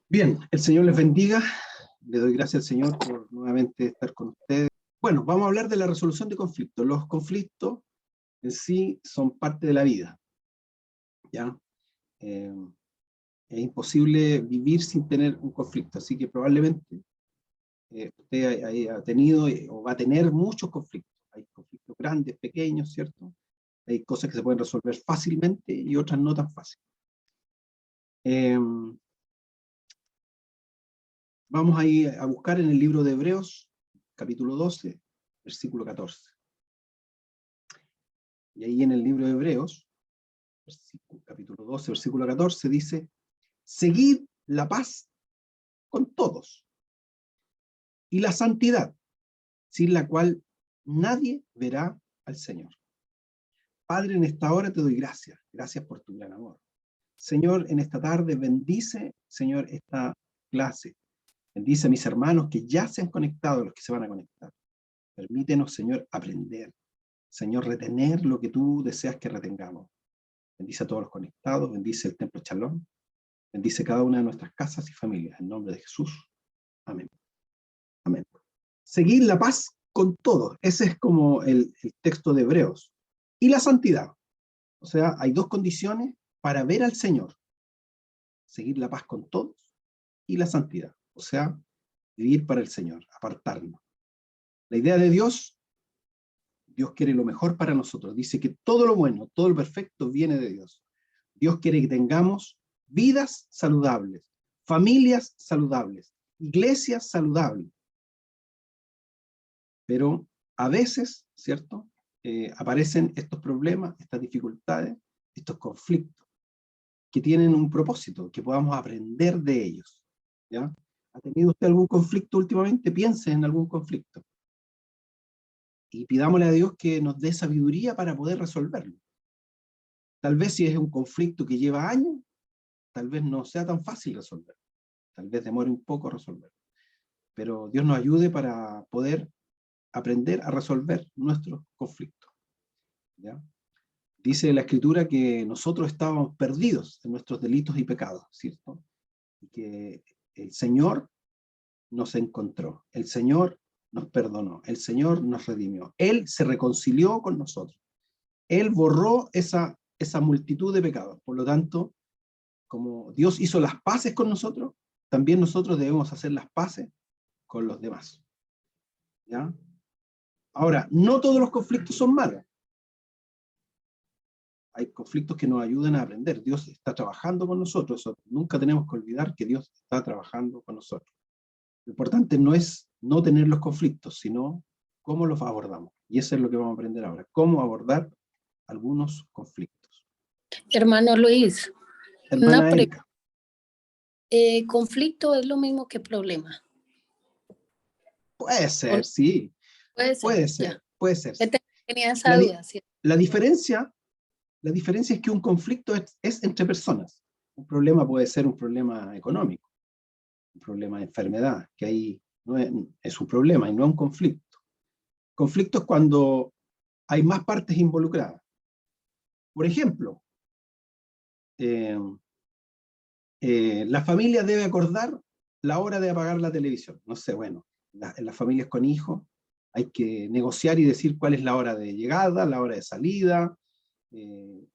Bien, el Señor les bendiga. Le doy gracias al Señor por nuevamente estar con ustedes. Bueno, vamos a hablar de la resolución de conflictos. Los conflictos en sí son parte de la vida, ¿ya? Es imposible vivir sin tener un conflicto, así que probablemente usted haya tenido o va a tener muchos conflictos. Hay conflictos grandes, pequeños, ¿cierto? Hay cosas que se pueden resolver fácilmente y otras no tan fácil. Vamos a ir a buscar en el libro de Hebreos, capítulo 12, versículo 14. Y ahí en el libro de Hebreos, capítulo 12, versículo 14, dice: seguid la paz con todos y la santidad, sin la cual nadie verá al Señor. Padre, en esta hora te doy gracias. Gracias por tu gran amor. Señor, en esta tarde bendice, Señor, esta clase. Bendice a mis hermanos que ya se han conectado, los que se van a conectar. Permítenos, Señor, aprender. Señor, retener lo que tú deseas que retengamos. Bendice a todos los conectados, bendice el Templo Shalom, bendice cada una de nuestras casas y familias. En nombre de Jesús. Amén. Amén. Seguir la paz con todos. Ese es como el texto de Hebreos. Y la santidad. O sea, hay dos condiciones para ver al Señor. Seguir la paz con todos y la santidad. O sea, vivir para el Señor, apartarnos. La idea de Dios quiere lo mejor para nosotros. Dice que todo lo bueno, todo lo perfecto viene de Dios. Dios quiere que tengamos vidas saludables, familias saludables, iglesias saludables. Pero a veces, ¿cierto? Aparecen estos problemas, estas dificultades, estos conflictos, que tienen un propósito, que podamos aprender de ellos, ¿ya? ¿Ha tenido usted algún conflicto últimamente? Piense en algún conflicto. Y pidámosle a Dios que nos dé sabiduría para poder resolverlo. Tal vez si es un conflicto que lleva años, tal vez no sea tan fácil resolverlo. Tal vez demore un poco resolverlo. Pero Dios nos ayude para poder aprender a resolver nuestros conflictos, ¿ya? Dice la Escritura que nosotros estábamos perdidos en nuestros delitos y pecados, ¿cierto? Y que el Señor nos encontró, el Señor nos perdonó, el Señor nos redimió. Él se reconcilió con nosotros. Él borró esa multitud de pecados. Por lo tanto, como Dios hizo las paces con nosotros, también nosotros debemos hacer las paces con los demás, ¿ya? Ahora, no todos los conflictos son malos. Hay conflictos que nos ayudan a aprender. Dios está trabajando con nosotros. Nunca tenemos que olvidar que Dios está trabajando con nosotros. Lo importante no es no tener los conflictos, sino cómo los abordamos. Y eso es lo que vamos a aprender ahora. Cómo abordar algunos conflictos. Hermano Luis, Hermana Erika. ¿Conflicto es lo mismo que problema? Puede ser, sí. Puede ser. Puede ser. Tenía esa duda. ¿Sí? La diferencia es que un conflicto es entre personas. Un problema puede ser un problema económico, un problema de enfermedad, que ahí no es un problema y no es un conflicto. Conflicto es cuando hay más partes involucradas. Por ejemplo, la familia debe acordar la hora de apagar la televisión. No sé, bueno, en las familias con hijos hay que negociar y decir cuál es la hora de llegada, la hora de salida,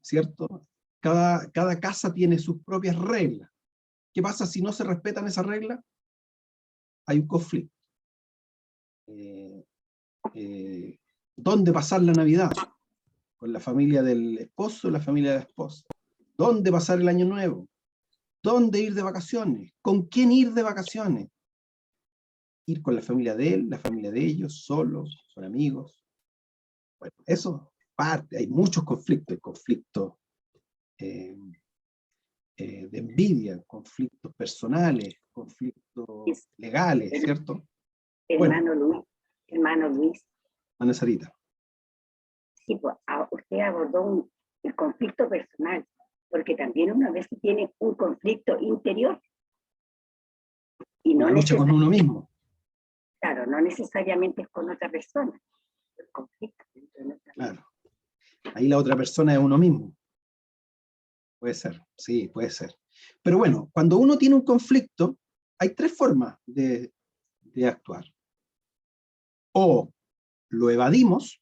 ¿cierto? Cada casa tiene sus propias reglas. ¿Qué pasa si no se respetan esas reglas? Hay un conflicto. ¿Dónde pasar la Navidad? Con la familia del esposo y la familia de la esposa. ¿Dónde pasar el Año Nuevo? ¿Dónde ir de vacaciones? ¿Con quién ir de vacaciones? Ir con la familia de él, la familia de ellos, solos, con amigos. Bueno, eso parte, hay muchos conflictos, conflictos de envidia, conflictos personales, conflictos legales, ¿cierto? Hermano Luis. Ana Sarita. Sí, pues, usted abordó el conflicto personal, porque también una vez tiene un conflicto interior. Y no lucha con uno mismo. Claro, no necesariamente es con otra persona. El conflicto dentro de nuestra vida. Claro. Ahí la otra persona es uno mismo. Puede ser, sí, puede ser. Pero bueno, cuando uno tiene un conflicto, hay tres formas de actuar. O lo evadimos,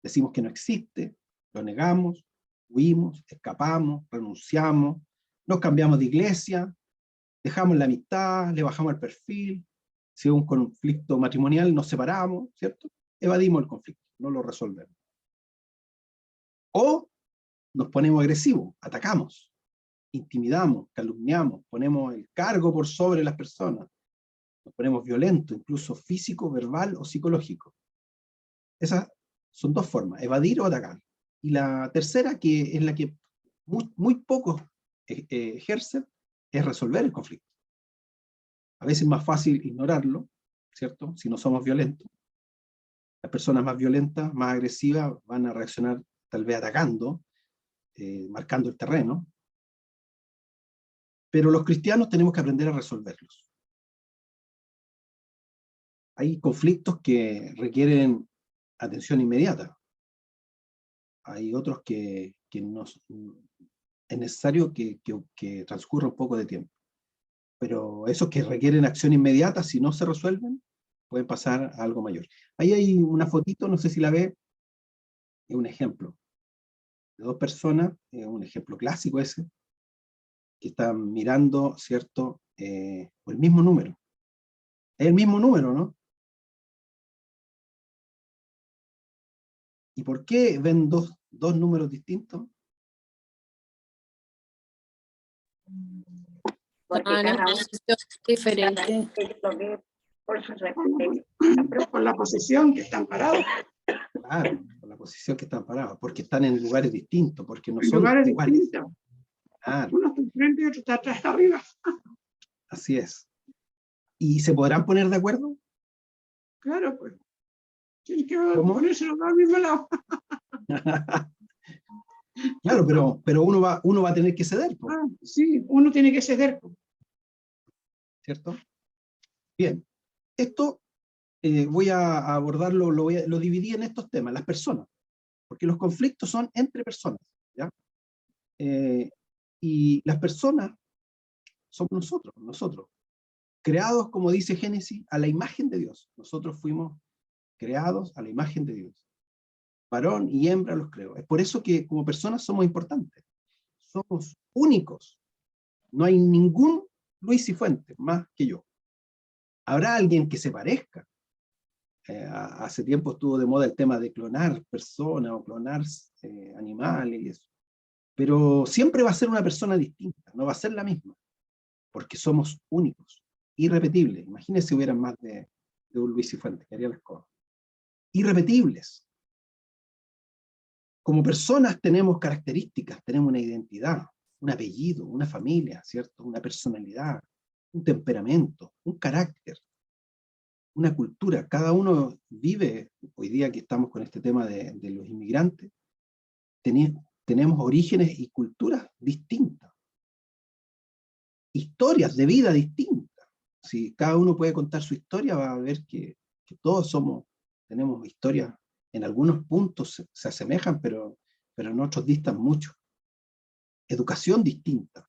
decimos que no existe, lo negamos, huimos, escapamos, renunciamos, nos cambiamos de iglesia, dejamos la amistad, le bajamos el perfil, si hay un conflicto matrimonial nos separamos, ¿cierto? Evadimos el conflicto, no lo resolvemos. O nos ponemos agresivos, atacamos, intimidamos, calumniamos, ponemos el cargo por sobre las personas, nos ponemos violentos, incluso físico, verbal o psicológico. Esas son dos formas, evadir o atacar. Y la tercera, que es la que muy pocos ejercen, es resolver el conflicto. A veces es más fácil ignorarlo, ¿cierto? Si no somos violentos. Las personas más violentas, más agresivas, van a reaccionar tal vez atacando, marcando el terreno. Pero los cristianos tenemos que aprender a resolverlos. Hay conflictos que requieren atención inmediata. Hay otros que no, es necesario que transcurra un poco de tiempo. Pero esos que requieren acción inmediata, si no se resuelven, pueden pasar a algo mayor. Ahí hay una fotito, no sé si la ve, es un ejemplo de dos personas, un ejemplo clásico ese, que están mirando, ¿cierto? El mismo número. Es el mismo número, ¿no? ¿Y por qué ven dos números distintos? Porque cada uno diferente. lo ve por su referencia. Por la posición que están parados. Claro, por la posición que están parados, porque están en lugares distintos, porque no En son lugares iguales. distintos. Claro, Uno está enfrente y otro está atrás arriba. así es. ¿Y se podrán poner de acuerdo? Claro, pues. Tienen que ¿Cómo? ponerse los dos al mismo lado. Claro, pero uno va a tener que ceder, pues, Ah, sí, uno tiene que ceder. ¿cierto? Bien, esto voy a abordarlo, lo dividí en estos temas, las personas, porque los conflictos son entre personas, ¿ya? Y las personas somos nosotros, creados, como dice Génesis, a la imagen de Dios. Nosotros fuimos creados a la imagen de Dios. Varón y hembra los creó. Es por eso que como personas somos importantes. Somos únicos. No hay ningún Luis Cifuentes más que yo. ¿Habrá alguien que se parezca? Hace tiempo estuvo de moda el tema de clonar personas o clonar animales y eso. Pero siempre va a ser una persona distinta, no va a ser la misma, porque somos únicos, irrepetibles. Imagínense si hubieran más de un Luis Cifuentes, que haría las cosas. Irrepetibles. Como personas tenemos características, tenemos una identidad, un apellido, una familia, ¿cierto? Una personalidad, un temperamento, un carácter, una cultura. Cada uno vive, hoy día que estamos con este tema de los inmigrantes, tenemos orígenes y culturas distintas, historias de vida distintas. Si cada uno puede contar su historia, va a ver que todos tenemos historias, en algunos puntos se asemejan, pero en otros distan mucho. Educación distinta.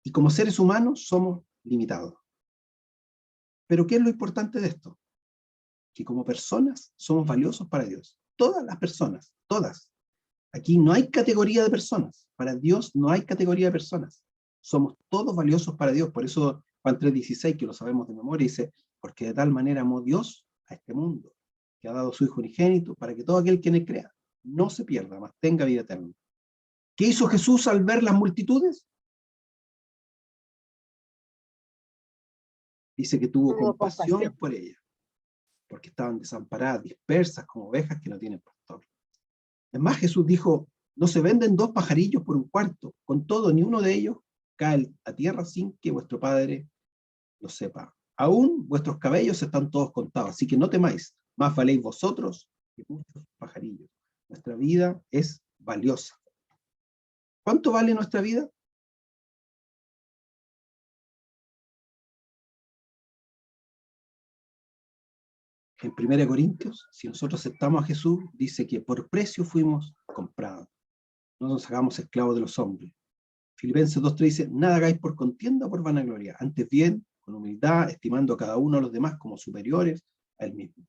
Y como seres humanos somos limitados. Pero ¿qué es lo importante de esto? Que como personas somos valiosos para Dios. Todas las personas, todas. Aquí no hay categoría de personas. Para Dios no hay categoría de personas. Somos todos valiosos para Dios. Por eso Juan 3:16, que lo sabemos de memoria, dice, porque de tal manera amó Dios a este mundo, que ha dado su Hijo unigénito, para que todo aquel que en él crea no se pierda, mas tenga vida eterna. ¿Qué hizo Jesús al ver las multitudes? Dice que tuvo compasión por ellas, porque estaban desamparadas, dispersas como ovejas que no tienen pastor. Es más, Jesús dijo, no se venden dos pajarillos por un cuarto, con todo, ni uno de ellos cae a tierra sin que vuestro Padre lo sepa. Aún vuestros cabellos están todos contados, así que no temáis, más valéis vosotros que muchos pajarillos. Nuestra vida es valiosa. ¿Cuánto vale nuestra vida? En 1 Corintios, si nosotros aceptamos a Jesús, dice que por precio fuimos comprados. No nos hagamos esclavos de los hombres. Filipenses 2:3 dice, nada hagáis por contienda o por vanagloria, antes bien, con humildad, estimando a cada uno a los demás como superiores a él mismo.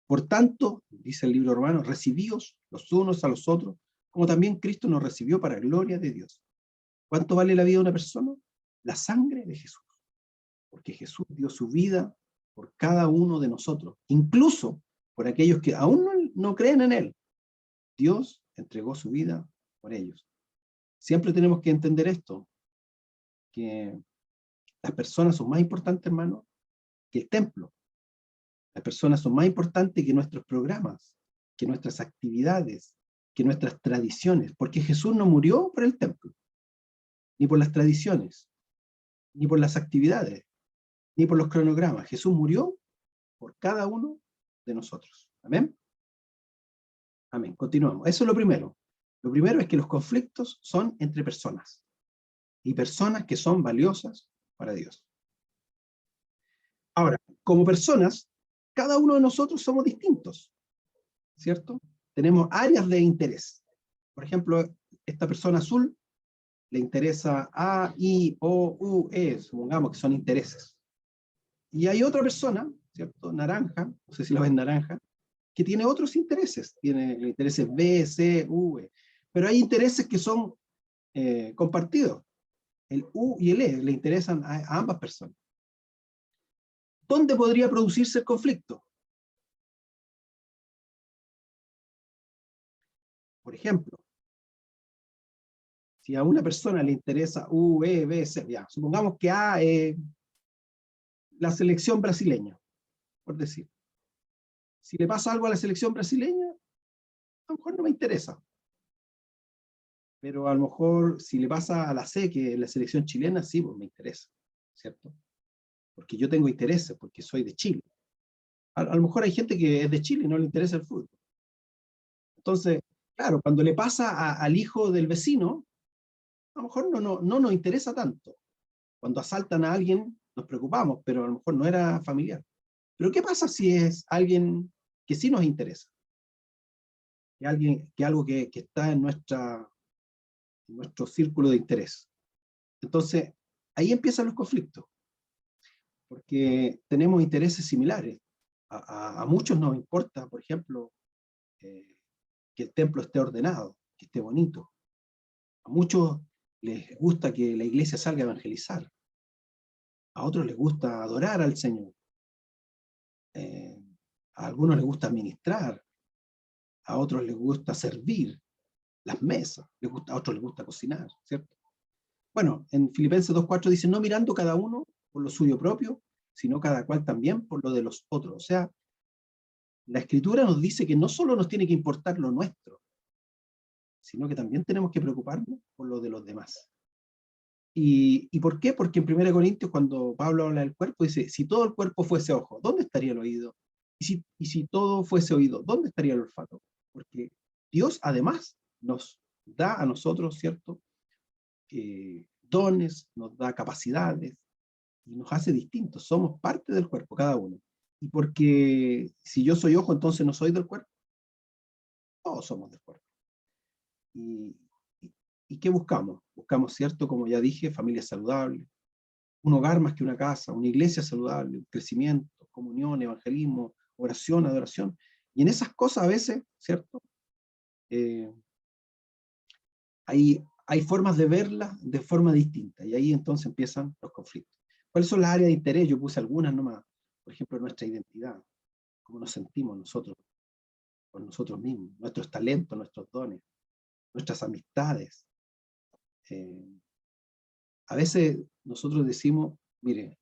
Por tanto, dice el libro romano, recibíos los unos a los otros, como también Cristo nos recibió para gloria de Dios. ¿Cuánto vale la vida de una persona? La sangre de Jesús. Porque Jesús dio su vida por cada uno de nosotros, incluso por aquellos que aún no creen en Él. Dios entregó su vida por ellos. Siempre tenemos que entender esto, que las personas son más importantes, hermano, que el templo. Las personas son más importantes que nuestros programas, que nuestras actividades, que nuestras tradiciones, porque Jesús no murió por el templo, ni por las tradiciones, ni por las actividades, ni por los cronogramas. Jesús murió por cada uno de nosotros. Amén. Amén. Continuamos. Eso es lo primero. Lo primero es que los conflictos son entre personas, y personas que son valiosas para Dios. Ahora, como personas, cada uno de nosotros somos distintos, ¿cierto? Tenemos áreas de interés. Por ejemplo, esta persona azul le interesa A, I, O, U, E, supongamos que son intereses. Y hay otra persona, ¿cierto? Naranja, no sé si la ven naranja, que tiene otros intereses. Tiene los intereses B, C, U, E. Pero hay intereses que son compartidos. El U y el E le interesan a ambas personas. ¿Dónde podría producirse el conflicto? Por ejemplo, si a una persona le interesa U, E, B, C, ya, supongamos que A es la selección brasileña, por decir. Si le pasa algo a la selección brasileña, a lo mejor no me interesa. Pero a lo mejor si le pasa a la C, que es la selección chilena, sí, pues me interesa, ¿cierto? Porque yo tengo intereses, porque soy de Chile. A lo mejor hay gente que es de Chile y no le interesa el fútbol. Entonces, claro, cuando le pasa al hijo del vecino, a lo mejor no nos interesa tanto. Cuando asaltan a alguien, nos preocupamos, pero a lo mejor no era familiar. Pero ¿qué pasa si es alguien que sí nos interesa? Algo que está en nuestro círculo de interés. Entonces, ahí empiezan los conflictos, porque tenemos intereses similares. A muchos nos importa, por ejemplo, que el templo esté ordenado, que esté bonito. A muchos les gusta que la iglesia salga a evangelizar. A otros les gusta adorar al Señor. A algunos les gusta administrar. A otros les gusta servir las mesas. A otros les gusta cocinar, ¿cierto? Bueno, en Filipenses 2:4 dice, no mirando cada uno por lo suyo propio, sino cada cual también por lo de los otros. O sea, la Escritura nos dice que no solo nos tiene que importar lo nuestro, sino que también tenemos que preocuparnos por lo de los demás. ¿Y por qué? Porque en 1 Corintios, cuando Pablo habla del cuerpo, dice, si todo el cuerpo fuese ojo, ¿dónde estaría el oído? Y si todo fuese oído, ¿dónde estaría el olfato? Porque Dios además nos da a nosotros, ¿cierto? Dones, nos da capacidades, y nos hace distintos, somos parte del cuerpo, cada uno. Y porque si yo soy ojo, entonces no soy del cuerpo. Todos somos del cuerpo. ¿Y qué buscamos? Buscamos, ¿cierto? Como ya dije, familia saludable, un hogar más que una casa, una iglesia saludable, un crecimiento, comunión, evangelismo, oración, adoración. Y en esas cosas a veces, ¿cierto? Hay formas de verlas de forma distinta, y ahí entonces empiezan los conflictos. ¿Cuáles son las áreas de interés? Yo puse algunas nomás. Por ejemplo, nuestra identidad, cómo nos sentimos nosotros, por nosotros mismos, nuestros talentos, nuestros dones, nuestras amistades. A veces nosotros decimos, mire,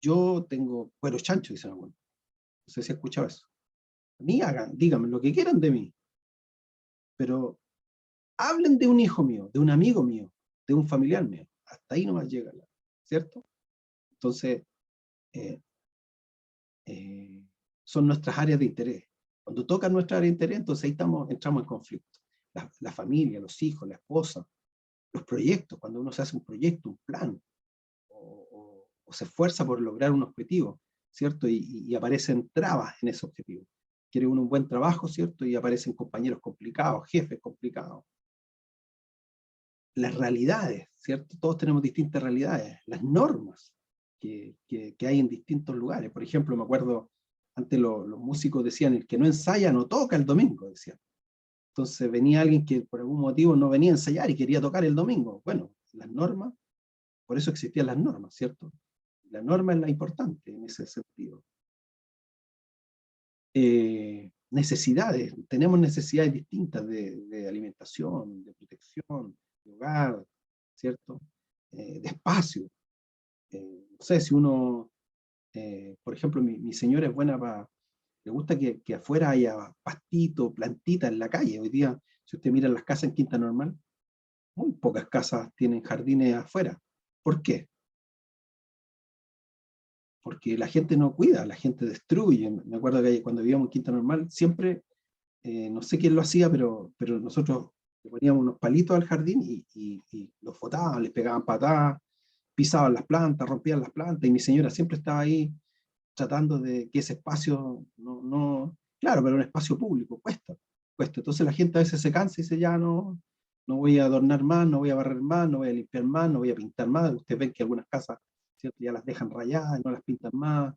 yo tengo cuero chancho, dicen algunos. No sé si has escuchado eso. A mí díganme lo que quieran de mí, pero hablen de un hijo mío, de un amigo mío, de un familiar mío. Hasta ahí nomás llega, ¿cierto? Entonces, son nuestras áreas de interés. Cuando tocan nuestra área de interés, entonces ahí entramos en conflicto. La familia, los hijos, la esposa, los proyectos, cuando uno se hace un proyecto, un plan, o se esfuerza por lograr un objetivo, ¿cierto? Y aparecen trabas en ese objetivo. Quiere uno un buen trabajo, ¿cierto? Y aparecen compañeros complicados, jefes complicados. Las realidades, ¿cierto? Todos tenemos distintas realidades. Las normas que hay en distintos lugares. Por ejemplo, me acuerdo, antes los músicos decían, el que no ensaya no toca el domingo, decían. Entonces venía alguien que por algún motivo no venía a ensayar y quería tocar el domingo. Bueno, las normas, por eso existían las normas, ¿cierto? La norma es la importante en ese sentido. Necesidades, tenemos necesidades distintas de alimentación, de protección, de hogar, ¿cierto? De espacio. No sé, si uno, por ejemplo, mi señora es buena para, le gusta que afuera haya pastito, plantita en la calle. Hoy día, si usted mira las casas en Quinta Normal, muy pocas casas tienen jardines afuera. ¿Por qué? Porque la gente no cuida, la gente destruye. Me acuerdo que cuando vivíamos en Quinta Normal, siempre, no sé quién lo hacía, pero nosotros le poníamos unos palitos al jardín y los botaban, les pegaban patadas, pisaban las plantas, rompían las plantas, y mi señora siempre estaba ahí tratando de que ese espacio claro, pero un espacio público, cuesta. Entonces la gente a veces se cansa y dice, ya no voy a adornar más, no voy a barrer más, no voy a limpiar más, no voy a pintar más. Ustedes ven que algunas casas, ¿cierto?, ya las dejan rayadas, no las pintan más.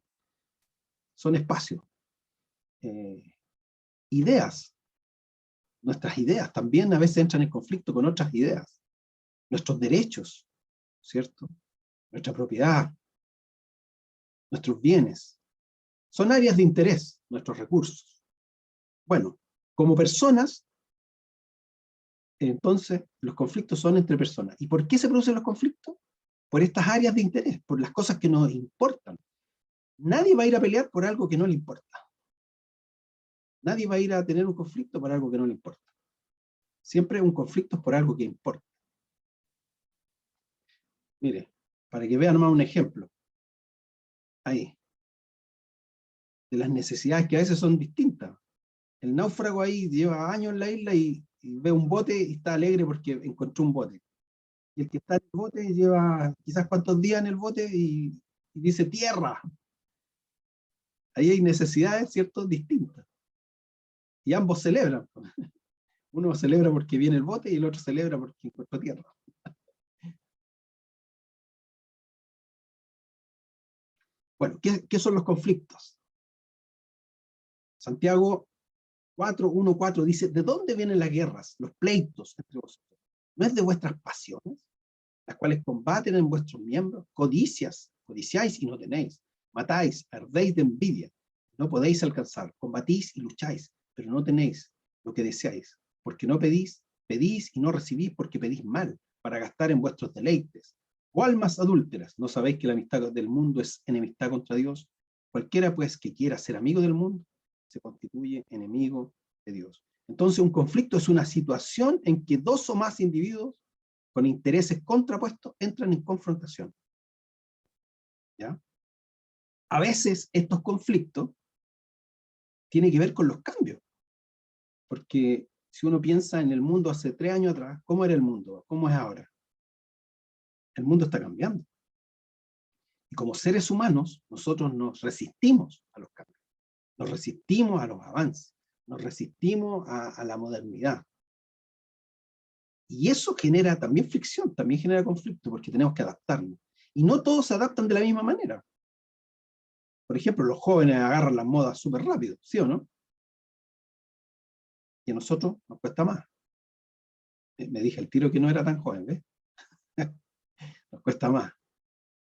Son espacios. Ideas. Nuestras ideas también a veces entran en conflicto con otras ideas. Nuestros derechos, ¿cierto? Nuestra propiedad, nuestros bienes. Son áreas de interés, nuestros recursos. Bueno, como personas, entonces los conflictos son entre personas. ¿Y por qué se producen los conflictos? Por estas áreas de interés, por las cosas que nos importan. Nadie va a ir a pelear por algo que no le importa. Nadie va a ir a tener un conflicto por algo que no le importa. Siempre un conflicto es por algo que importa. Mire, para que vean más un ejemplo. Ahí. De las necesidades que a veces son distintas. El náufrago ahí lleva años en la isla y ve un bote y está alegre porque encontró un bote. Y el que está en el bote lleva quizás cuántos días en el bote y dice tierra. Ahí hay necesidades, ¿cierto?, distintas. Y ambos celebran. Uno celebra porque viene el bote y el otro celebra porque encontró tierra. Bueno, ¿qué son los conflictos? Santiago 4:1-4 dice, ¿de dónde vienen las guerras, los pleitos entre vosotros? ¿No es de vuestras pasiones, las cuales combaten en vuestros miembros? Codiciáis y no tenéis, matáis, ardéis de envidia, no podéis alcanzar, combatís y lucháis, pero no tenéis lo que deseáis, porque no pedís y no recibís porque pedís mal, para gastar en vuestros deleites. O almas adúlteras, ¿no sabéis que la amistad del mundo es enemistad contra Dios? Cualquiera pues que quiera ser amigo del mundo, se constituye enemigo de Dios. Entonces un conflicto es una situación en que dos o más individuos con intereses contrapuestos entran en confrontación. ¿Ya? A veces estos conflictos tienen que ver con los cambios. Porque si uno piensa en el mundo hace 3 años atrás, ¿cómo era el mundo? ¿Cómo es ahora? El mundo está cambiando. Y como seres humanos, nosotros nos resistimos a los cambios. Nos resistimos a los avances. Nos resistimos a la modernidad. Y eso genera también fricción, también genera conflicto, porque tenemos que adaptarnos. Y no todos se adaptan de la misma manera. Por ejemplo, los jóvenes agarran las modas súper rápido, ¿sí o no? Y a nosotros nos cuesta más. Me dije el tiro que no era tan joven, ¿ves? Nos cuesta más.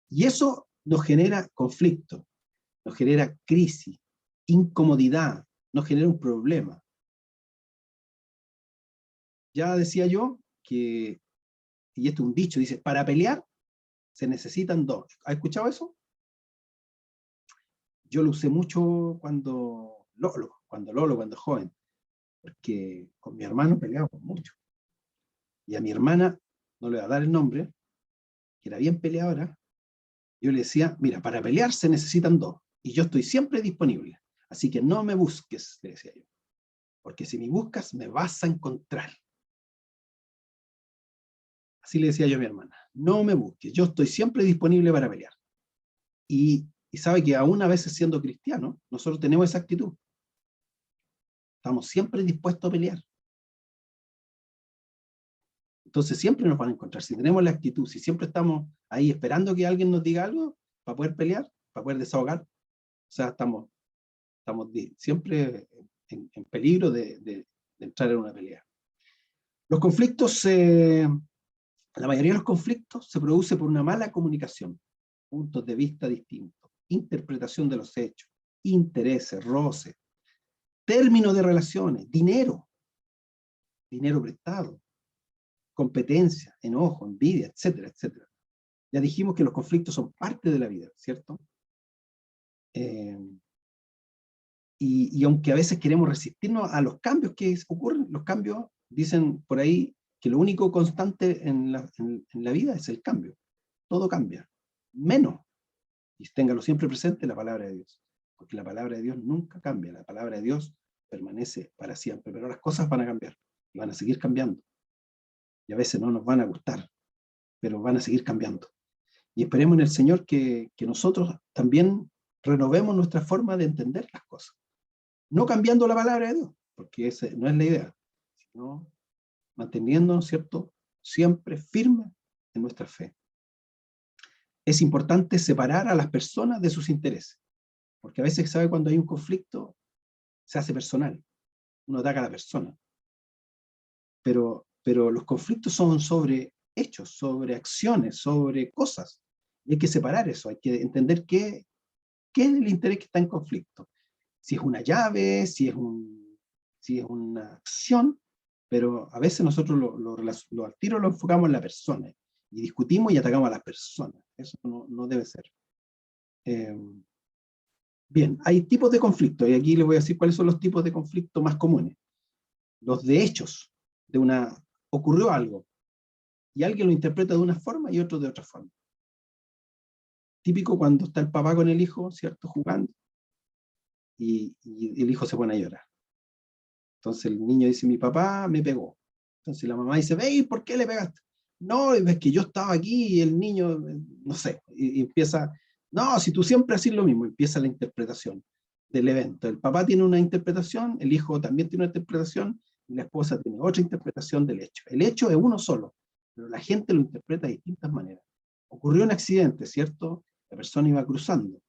Y eso nos genera conflicto, nos genera crisis, incomodidad, nos genera un problema. Ya decía yo que, y esto es un dicho, dice, para pelear se necesitan dos. ¿Has escuchado eso? Yo lo usé mucho cuando joven, porque con mi hermano peleábamos mucho. Y a mi hermana, no le voy a dar el nombre, que era bien peleadora, yo le decía, mira, para pelear se necesitan dos, y yo estoy siempre disponible, así que no me busques, le decía yo, porque si me buscas me vas a encontrar. Así le decía yo a mi hermana, no me busques, yo estoy siempre disponible para pelear. Y sabe que aún a veces siendo cristiano, nosotros tenemos esa actitud. Estamos siempre dispuestos a pelear. Entonces siempre nos van a encontrar. Si tenemos la actitud, si siempre estamos ahí esperando que alguien nos diga algo para poder pelear, para poder desahogar, o sea, estamos siempre en peligro de entrar en una pelea. Los conflictos, la mayoría de los conflictos se produce por una mala comunicación, puntos de vista distintos, interpretación de los hechos, intereses, roces, términos de relaciones, dinero prestado, competencia, enojo, envidia, etcétera, etcétera. Ya dijimos que los conflictos son parte de la vida, ¿cierto? Y aunque a veces queremos resistirnos a los cambios que ocurren, los cambios, dicen por ahí que lo único constante en la vida es el cambio. Todo cambia, menos, y téngalo siempre presente, la palabra de Dios. Porque la palabra de Dios nunca cambia, la palabra de Dios permanece para siempre, pero las cosas van a cambiar, y van a seguir cambiando. Y a veces no nos van a gustar, pero van a seguir cambiando. Y esperemos en el Señor que nosotros también renovemos nuestra forma de entender las cosas. No cambiando la palabra de Dios, porque esa no es la idea, sino manteniéndonos, ¿cierto?, siempre firmes en nuestra fe. Es importante separar a las personas de sus intereses, porque a veces, ¿sabe? Cuando hay un conflicto, se hace personal, uno ataca a la persona. Pero los conflictos son sobre hechos, sobre acciones, sobre cosas. Y hay que separar eso, hay que entender qué es el interés que está en conflicto. Si es una llave, si es una acción, pero a veces nosotros al tiro lo enfocamos en la persona, y discutimos y atacamos a las personas. Eso no debe ser. Bien, hay tipos de conflicto, y aquí les voy a decir cuáles son los tipos de conflicto más comunes. Los de hechos, ocurrió algo, y alguien lo interpreta de una forma y otro de otra forma. Típico cuando está el papá con el hijo, ¿cierto?, jugando, y el hijo se pone a llorar. Entonces el niño dice, mi papá me pegó. Entonces la mamá dice, ve, ¿por qué le pegaste? No, es que yo estaba aquí y el niño, no sé, y empieza, no, si tú siempre haces lo mismo, empieza la interpretación del evento. El papá tiene una interpretación, el hijo también tiene una interpretación, y la esposa tiene otra interpretación del hecho. El hecho es uno solo, pero la gente lo interpreta de distintas maneras. Ocurrió un accidente, ¿cierto? La persona iba cruzando,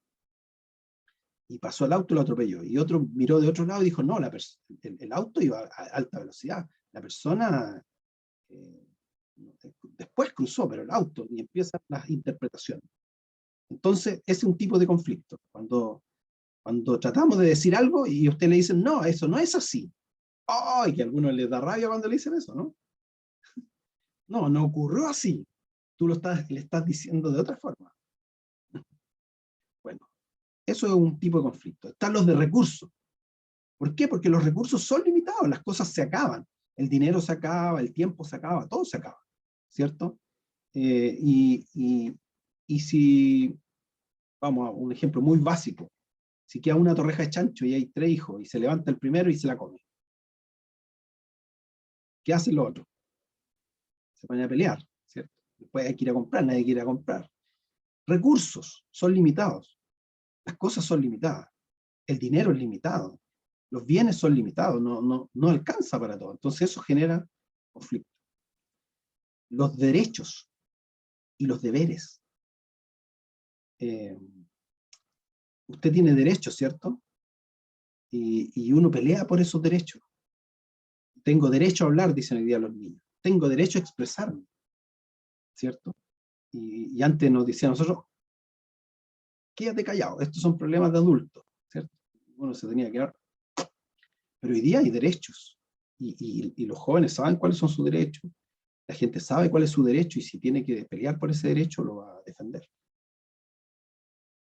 y pasó el auto y lo atropelló. Y otro miró de otro lado y dijo, no, el auto iba a alta velocidad. La persona después cruzó, pero el auto, y empiezan las interpretaciones. Entonces, ese es un tipo de conflicto. Cuando tratamos de decir algo y usted le dicen, no, eso no es así. ¡Ay! Que a algunos les da rabia cuando le dicen eso, ¿no? No ocurrió así. Tú le estás diciendo de otra forma. Bueno, eso es un tipo de conflicto. Están los de recursos. ¿Por qué? Porque los recursos son limitados, las cosas se acaban. El dinero se acaba, el tiempo se acaba, todo se acaba, ¿cierto? Y si, vamos a un ejemplo muy básico, si queda una torreja de chancho y hay 3 hijos, y se levanta el primero y se la come, ¿qué hace el otro? Se pone a pelear, ¿cierto? Después hay que ir a comprar, nadie quiere ir a comprar. Recursos son limitados, las cosas son limitadas, el dinero es limitado, los bienes son limitados, no alcanza para todo. Entonces eso genera conflicto. Los derechos y los deberes. Usted tiene derechos, ¿cierto? Y uno pelea por esos derechos. Tengo derecho a hablar, dicen hoy día los niños. Tengo derecho a expresarme, ¿cierto? Y antes nos decían nosotros, quédate callado, estos son problemas de adultos, ¿cierto? Uno se tenía que quedar. Pero hoy día hay derechos, y los jóvenes saben cuáles son sus derechos, la gente sabe cuál es su derecho, y si tiene que pelear por ese derecho, lo va a defender.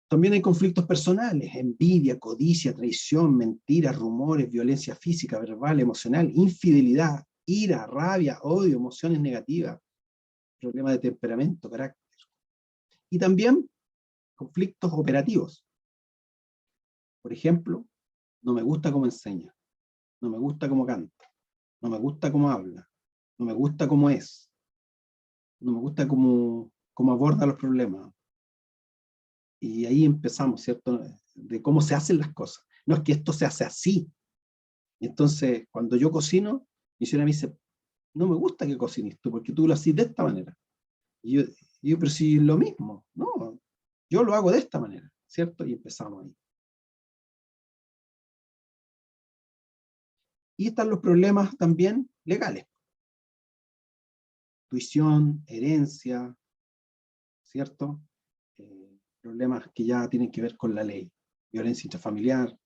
También hay conflictos personales, envidia, codicia, traición, mentiras, rumores, violencia física, verbal, emocional, infidelidad, ira, rabia, odio, emociones negativas, problemas de temperamento, carácter. Y también conflictos operativos. Por ejemplo, no me gusta cómo enseña, no me gusta cómo canta, no me gusta cómo habla, no me gusta cómo es, no me gusta cómo aborda los problemas. Y ahí empezamos, ¿cierto? De cómo se hacen las cosas. No es que esto se hace así. Y entonces, cuando yo cocino, mi señora me dice, no me gusta que cocines tú, porque tú lo haces de esta manera. Y yo, pero si es lo mismo, no, yo lo hago de esta manera, ¿cierto? Y empezamos ahí. Y están los problemas también legales. Tuición, herencia, ¿cierto? Problemas que ya tienen que ver con la ley. Violencia intrafamiliar.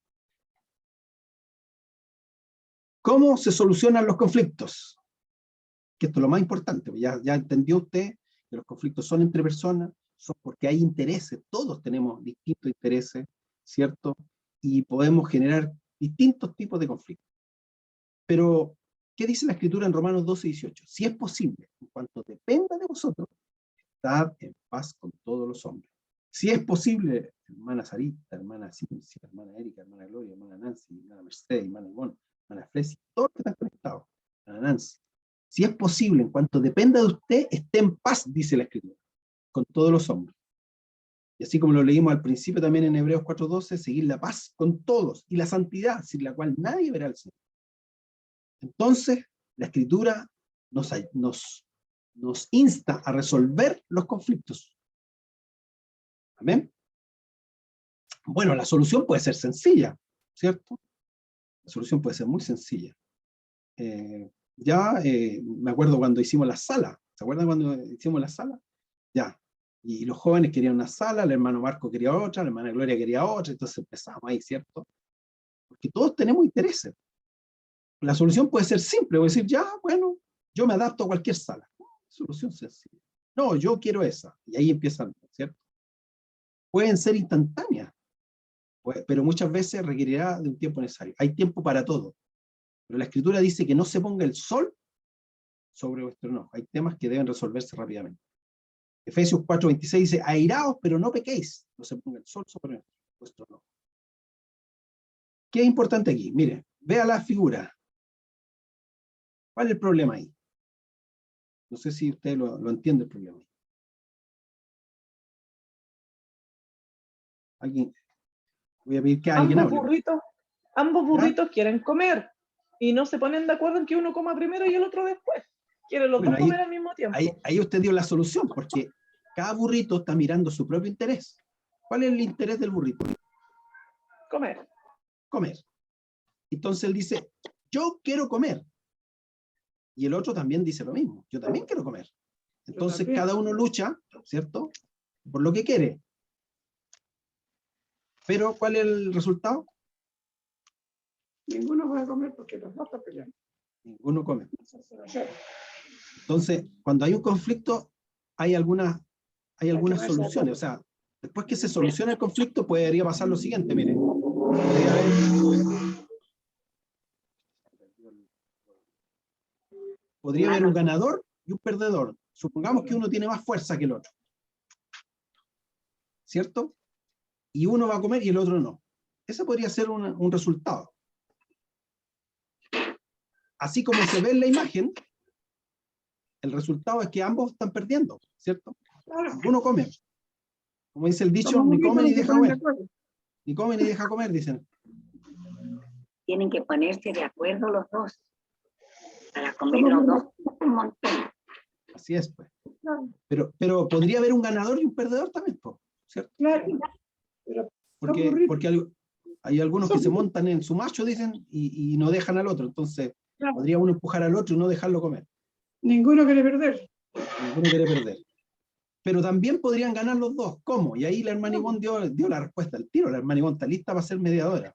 ¿Cómo se solucionan los conflictos? Que esto es lo más importante. Ya entendió usted que los conflictos son entre personas, son porque hay intereses, todos tenemos distintos intereses, ¿cierto? Y podemos generar distintos tipos de conflictos. Pero, ¿qué dice la Escritura en Romanos 12:18? Si es posible, en cuanto dependa de vosotros, estad en paz con todos los hombres. Si es posible, hermana Sarita, hermana Ciencia, hermana Erika, hermana Gloria, hermana Nancy, hermana Mercedes, hermana Ivonne, hermana Flesi, todos que están conectados, hermana Nancy. Si es posible, en cuanto dependa de usted, esté en paz, dice la Escritura, con todos los hombres. Y así como lo leímos al principio también en Hebreos 4:12, seguir la paz con todos y la santidad, sin la cual nadie verá al Señor. Entonces, la Escritura nos insta a resolver los conflictos. ¿Amén? Bueno, la solución puede ser sencilla, ¿cierto? La solución puede ser muy sencilla. Me acuerdo cuando hicimos la sala. ¿Se acuerdan cuando hicimos la sala? Ya. Y los jóvenes querían una sala, el hermano Marco quería otra, la hermana Gloria quería otra, entonces empezamos ahí, ¿cierto? Porque todos tenemos intereses. La solución puede ser simple, voy a decir, ya, bueno, yo me adapto a cualquier sala. Solución sencilla. No, yo quiero esa. Y ahí empiezan, ¿cierto? Pueden ser instantáneas, pero muchas veces requerirá de un tiempo necesario. Hay tiempo para todo. Pero la Escritura dice que no se ponga el sol sobre vuestro enojo. Hay temas que deben resolverse rápidamente. Efesios 4:26 dice, airaos, pero no pequéis. No se ponga el sol sobre vuestro enojo. ¿Qué es importante aquí? Mire, vea la figura. ¿Cuál es el problema ahí? No sé si usted lo entiende el problema ahí. ¿Alguien? Voy a pedir que alguien hable. Ambos burritos quieren comer y no se ponen de acuerdo en que uno coma primero y el otro después. Quieren los dos comer al mismo tiempo. Ahí usted dio la solución, porque cada burrito está mirando su propio interés. ¿Cuál es el interés del burrito? Comer. Comer. Entonces él dice, yo quiero comer. Y el otro también dice lo mismo, yo también quiero comer. Entonces cada uno lucha, ¿cierto? Por lo que quiere. Pero, ¿cuál es el resultado? Ninguno va a comer porque los dos están peleando. Ninguno come. Entonces, cuando hay un conflicto, hay algunas soluciones. O sea, después que se soluciona el conflicto, podría pasar lo siguiente, miren. Podría haber un ganador y un perdedor. Supongamos que uno tiene más fuerza que el otro. ¿Cierto? Y uno va a comer y el otro no. Ese podría ser un resultado. Así como se ve en la imagen, el resultado es que ambos están perdiendo, ¿cierto? Uno come. Como dice el dicho, ni come ni deja comer. Ni come ni deja comer, dicen. Tienen que ponerse de acuerdo los dos para comer los dos un montón. Así es, pues. Pero podría haber un ganador y un perdedor también, ¿cierto? Claro. Porque hay algunos que se montan en su macho, dicen, y no dejan al otro. Entonces, podría uno empujar al otro y no dejarlo comer. Ninguno quiere perder. Ninguno quiere perder. Pero también podrían ganar los dos. ¿Cómo? Y ahí la hermana Ivonne dio la respuesta al tiro. La hermana Ivonne está lista para ser mediadora.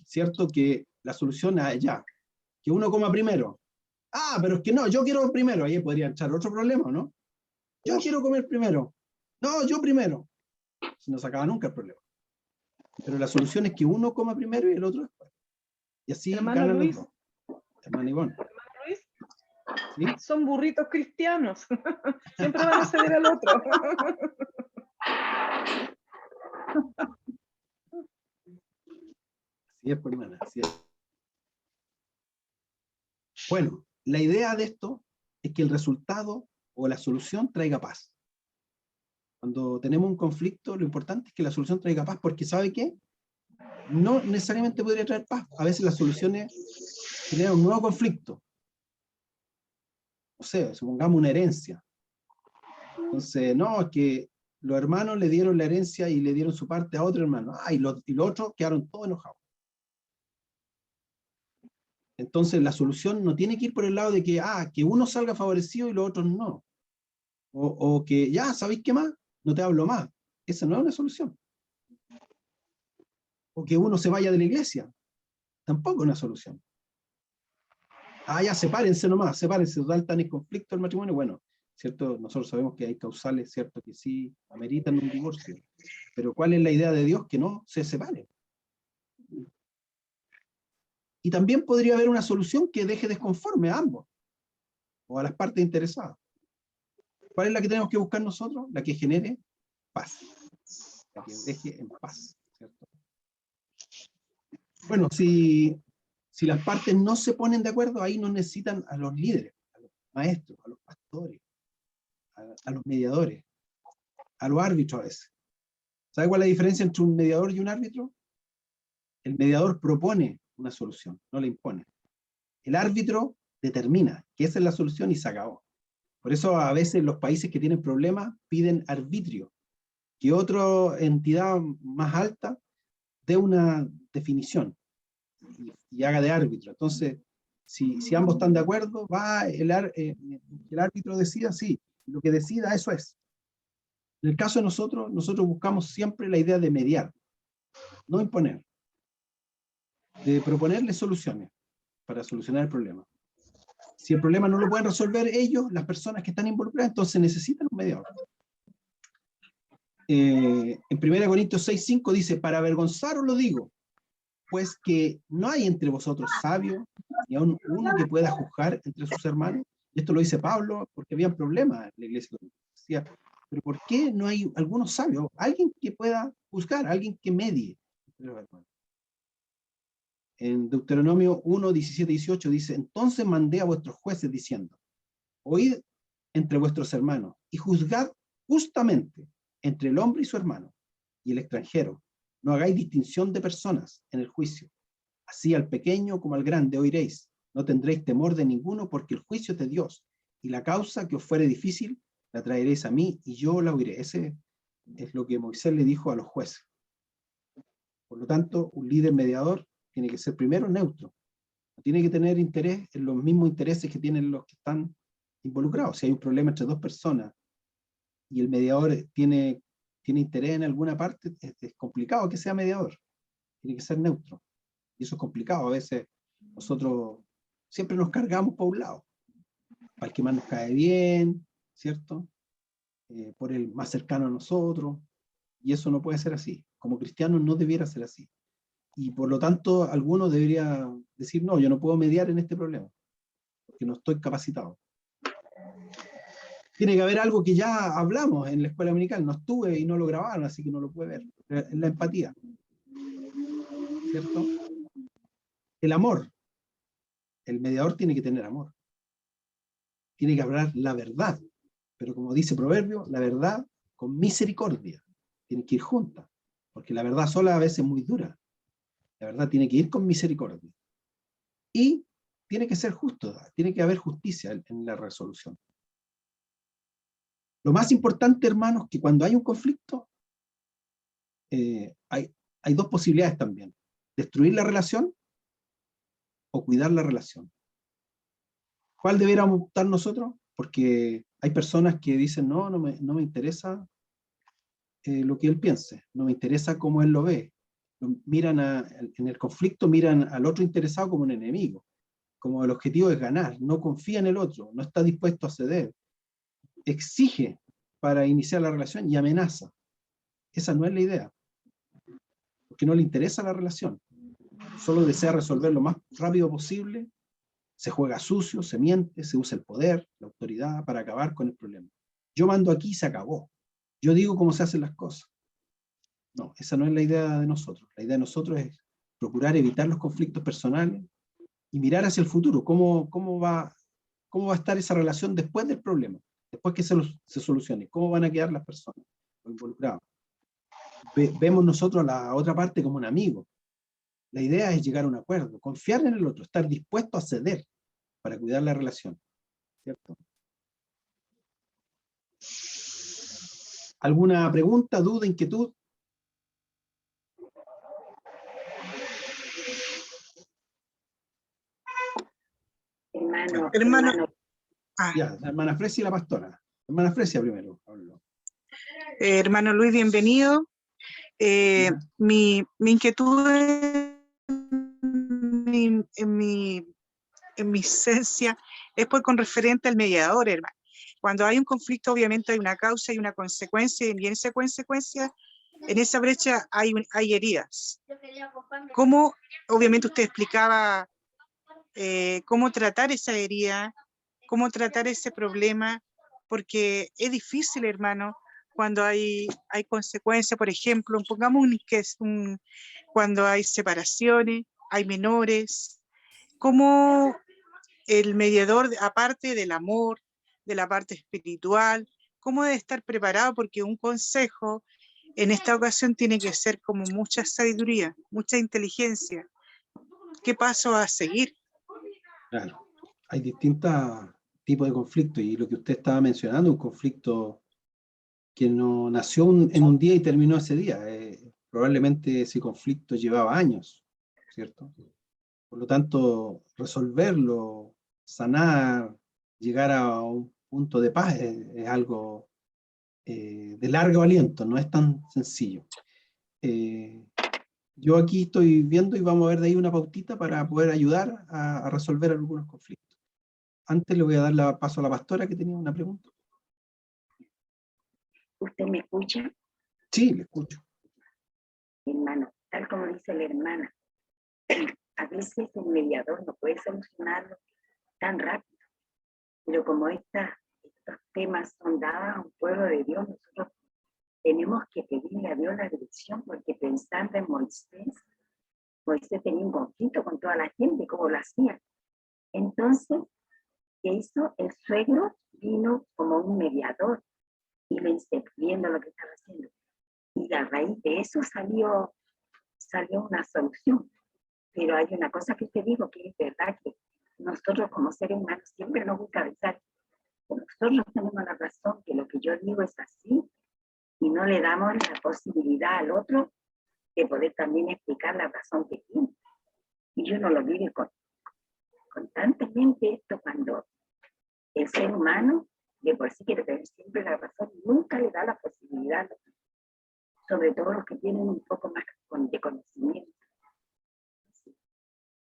¿Cierto? Que la solución es ya. Que uno coma primero. Ah, pero es que no, yo quiero primero. Ahí podría echar otro problema, ¿no? Yo quiero comer primero. No, yo primero. No se acaba nunca el problema. Pero la solución es que uno coma primero y el otro después. Y así ganan los dos. Hermana Ivonne. ¿Sí? Son burritos cristianos. Siempre van a ceder al otro. Así es, pues, hermana, así es. Bueno, la idea de esto es que el resultado o la solución traiga paz. Cuando tenemos un conflicto, lo importante es que la solución traiga paz, porque ¿sabe qué? No necesariamente podría traer paz. A veces las soluciones genera un nuevo conflicto. No sé, supongamos una herencia. Entonces, no, es que los hermanos le dieron la herencia y le dieron su parte a otro hermano. Y los otros quedaron todos enojados. Entonces, la solución no tiene que ir por el lado de que uno salga favorecido y los otros no. O que, ya, ¿sabéis qué más? No te hablo más. Esa no es una solución. O que uno se vaya de la iglesia. Tampoco es una solución. Ya, sepárense nomás, sepárense, total, tan en conflicto el matrimonio. Bueno, ¿cierto? Nosotros sabemos que hay causales, ¿cierto? Que sí ameritan un divorcio. Pero ¿cuál es la idea de Dios? Que no se separen. Y también podría haber una solución que deje desconforme a ambos, o a las partes interesadas. ¿Cuál es la que tenemos que buscar nosotros? La que genere paz. La que deje en paz, ¿cierto? Bueno, si las partes no se ponen de acuerdo, ahí no necesitan a los líderes, a los maestros, a los pastores, a los mediadores, a los árbitros a veces. ¿Sabe cuál es la diferencia entre un mediador y un árbitro? El mediador propone una solución, no la impone. El árbitro determina que esa es la solución y se acabó. Por eso a veces los países que tienen problemas piden arbitrio, que otra entidad más alta dé una definición y haga de árbitro. Entonces, si ambos están de acuerdo, el árbitro decida, sí, lo que decida, eso es. En el caso de nosotros buscamos siempre la idea de mediar, no imponer, de proponerles soluciones para solucionar el problema. Si el problema no lo pueden resolver ellos, las personas que están involucradas, entonces necesitan un mediador. En 1 Corintios 6:5 dice, para avergonzaros lo digo, pues que no hay entre vosotros sabio, ni aun uno que pueda juzgar entre sus hermanos. Y esto lo dice Pablo porque había problemas en la iglesia. Decía, pero ¿por qué no hay algunos sabios? Alguien que pueda juzgar, alguien que medie entre los hermanos. En Deuteronomio 1:17-18 dice, entonces mandé a vuestros jueces diciendo, oíd entre vuestros hermanos y juzgad justamente entre el hombre y su hermano y el extranjero. No hagáis distinción de personas en el juicio. Así al pequeño como al grande oiréis. No tendréis temor de ninguno porque el juicio es de Dios y la causa que os fuere difícil la traeréis a mí y yo la oiré. Ese es lo que Moisés le dijo a los jueces. Por lo tanto, un líder mediador tiene que ser primero neutro. No tiene que tener interés en los mismos intereses que tienen los que están involucrados. Si hay un problema entre dos personas y el mediador tiene interés en alguna parte, es complicado que sea mediador. Tiene que ser neutro. Y eso es complicado. A veces nosotros siempre nos cargamos por un lado. Para el que más nos cae bien, ¿cierto? Por el más cercano a nosotros. Y eso no puede ser así. Como cristianos no debiera ser así. Y por lo tanto, algunos deberían decir, no, yo no puedo mediar en este problema, porque no estoy capacitado. Tiene que haber algo que ya hablamos en la escuela dominical, no estuve y no lo grabaron, así que no lo pude ver. Es la empatía, ¿cierto? El amor. El mediador tiene que tener amor. Tiene que hablar la verdad. Pero como dice Proverbio, la verdad con misericordia. Tiene que ir junta, porque la verdad sola a veces es muy dura. La verdad tiene que ir con misericordia. Y tiene que ser justo, tiene que haber justicia en la resolución. Lo más importante, hermanos, que cuando hay un conflicto, hay dos posibilidades también. Destruir la relación o cuidar la relación. ¿Cuál deberíamos optar nosotros? Porque hay personas que dicen, no me interesa lo que él piense, no me interesa cómo él lo ve. En el conflicto miran al otro interesado como un enemigo, como el objetivo es ganar, no confía en el otro, no está dispuesto a ceder, exige para iniciar la relación y amenaza. Esa no es la idea, porque no le interesa la relación, solo desea resolver lo más rápido posible, se juega sucio, se miente, se usa el poder, la autoridad para acabar con el problema. Yo mando aquí y se acabó. Yo digo cómo se hacen las cosas. No, esa no es la idea de nosotros. La idea de nosotros es procurar evitar los conflictos personales y mirar hacia el futuro, cómo va a estar esa relación después del problema, después que se solucione, cómo van a quedar las personas, los involucrados. Vemos nosotros a la otra parte como un amigo, La idea es llegar a un acuerdo, confiar en el otro, estar dispuesto a ceder para cuidar la relación, ¿cierto? ¿Alguna pregunta, duda, inquietud? Hermano, Hermano, hermano, Ya, la hermana Fresia y la pastora. Hermana Fresia primero. Pablo. hermano Luis, bienvenido. Ya. Mi inquietud en mi esencia es con referente al mediador, hermano. Cuando hay un conflicto, obviamente hay una causa y una consecuencia, y en esa consecuencia, en esa brecha hay heridas. ¿Cómo, obviamente usted explicaba cómo tratar esa herida, cómo tratar ese problema, porque es difícil, hermano, cuando hay consecuencias, por ejemplo, pongamos cuando hay separaciones, hay menores, cómo el mediador, aparte del amor, de la parte espiritual, cómo debe estar preparado, porque un consejo en esta ocasión tiene que ser como mucha sabiduría, mucha inteligencia. ¿Qué paso a seguir? Claro. Hay distintos tipos de conflictos y lo que usted estaba mencionando, un conflicto que no nació en un día y terminó ese día. Probablemente ese conflicto llevaba años, ¿cierto? Por lo tanto, resolverlo, sanar, llegar a un punto de paz es algo de largo aliento, no es tan sencillo. Yo aquí estoy viendo y vamos a ver de ahí una pautita para poder ayudar a resolver algunos conflictos. Antes le voy a dar paso a la pastora que tenía una pregunta. ¿usted me escucha? Sí, le escucho. Hermano, tal como dice la hermana, a veces el mediador no puede solucionarlo tan rápido, pero como estos temas son dados a un pueblo de Dios, nosotros tenemos que pedirle a Dios la dirección, porque pensando en Moisés tenía un conflicto con toda la gente, como lo hacía. Entonces, ¿qué hizo? El suegro vino como un mediador y le viendo lo que estaba haciendo. Y a raíz de eso salió una solución. Pero hay una cosa que te digo que es verdad, que nosotros como seres humanos siempre nos gusta pensar que nosotros tenemos la razón, que lo que yo digo es así, y no le damos la posibilidad al otro de poder también explicar la razón que tiene. Y yo no lo vive constantemente esto, cuando el ser humano de por sí quiere tener siempre la razón, nunca le da la posibilidad, sobre todo los que tienen un poco más de conocimiento.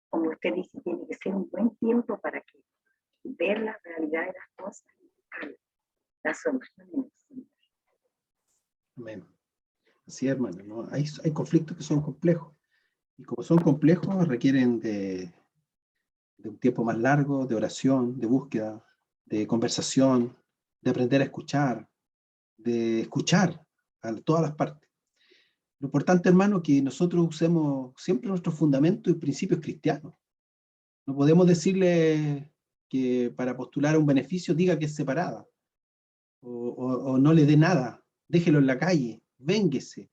Como usted dice, tiene que ser un buen tiempo para que ver la realidad de las cosas y buscar la solución en el centro. Amén. Así es, hermano, ¿no? Hay conflictos que son complejos. Y como son complejos, requieren de un tiempo más largo, de oración, de búsqueda, de conversación, de aprender a de escuchar a todas las partes. Lo importante, hermano, que nosotros usemos siempre nuestros fundamentos y principios cristianos. No podemos decirle que para postular un beneficio diga que es separada, o no le dé nada, déjelo en la calle, vénguese.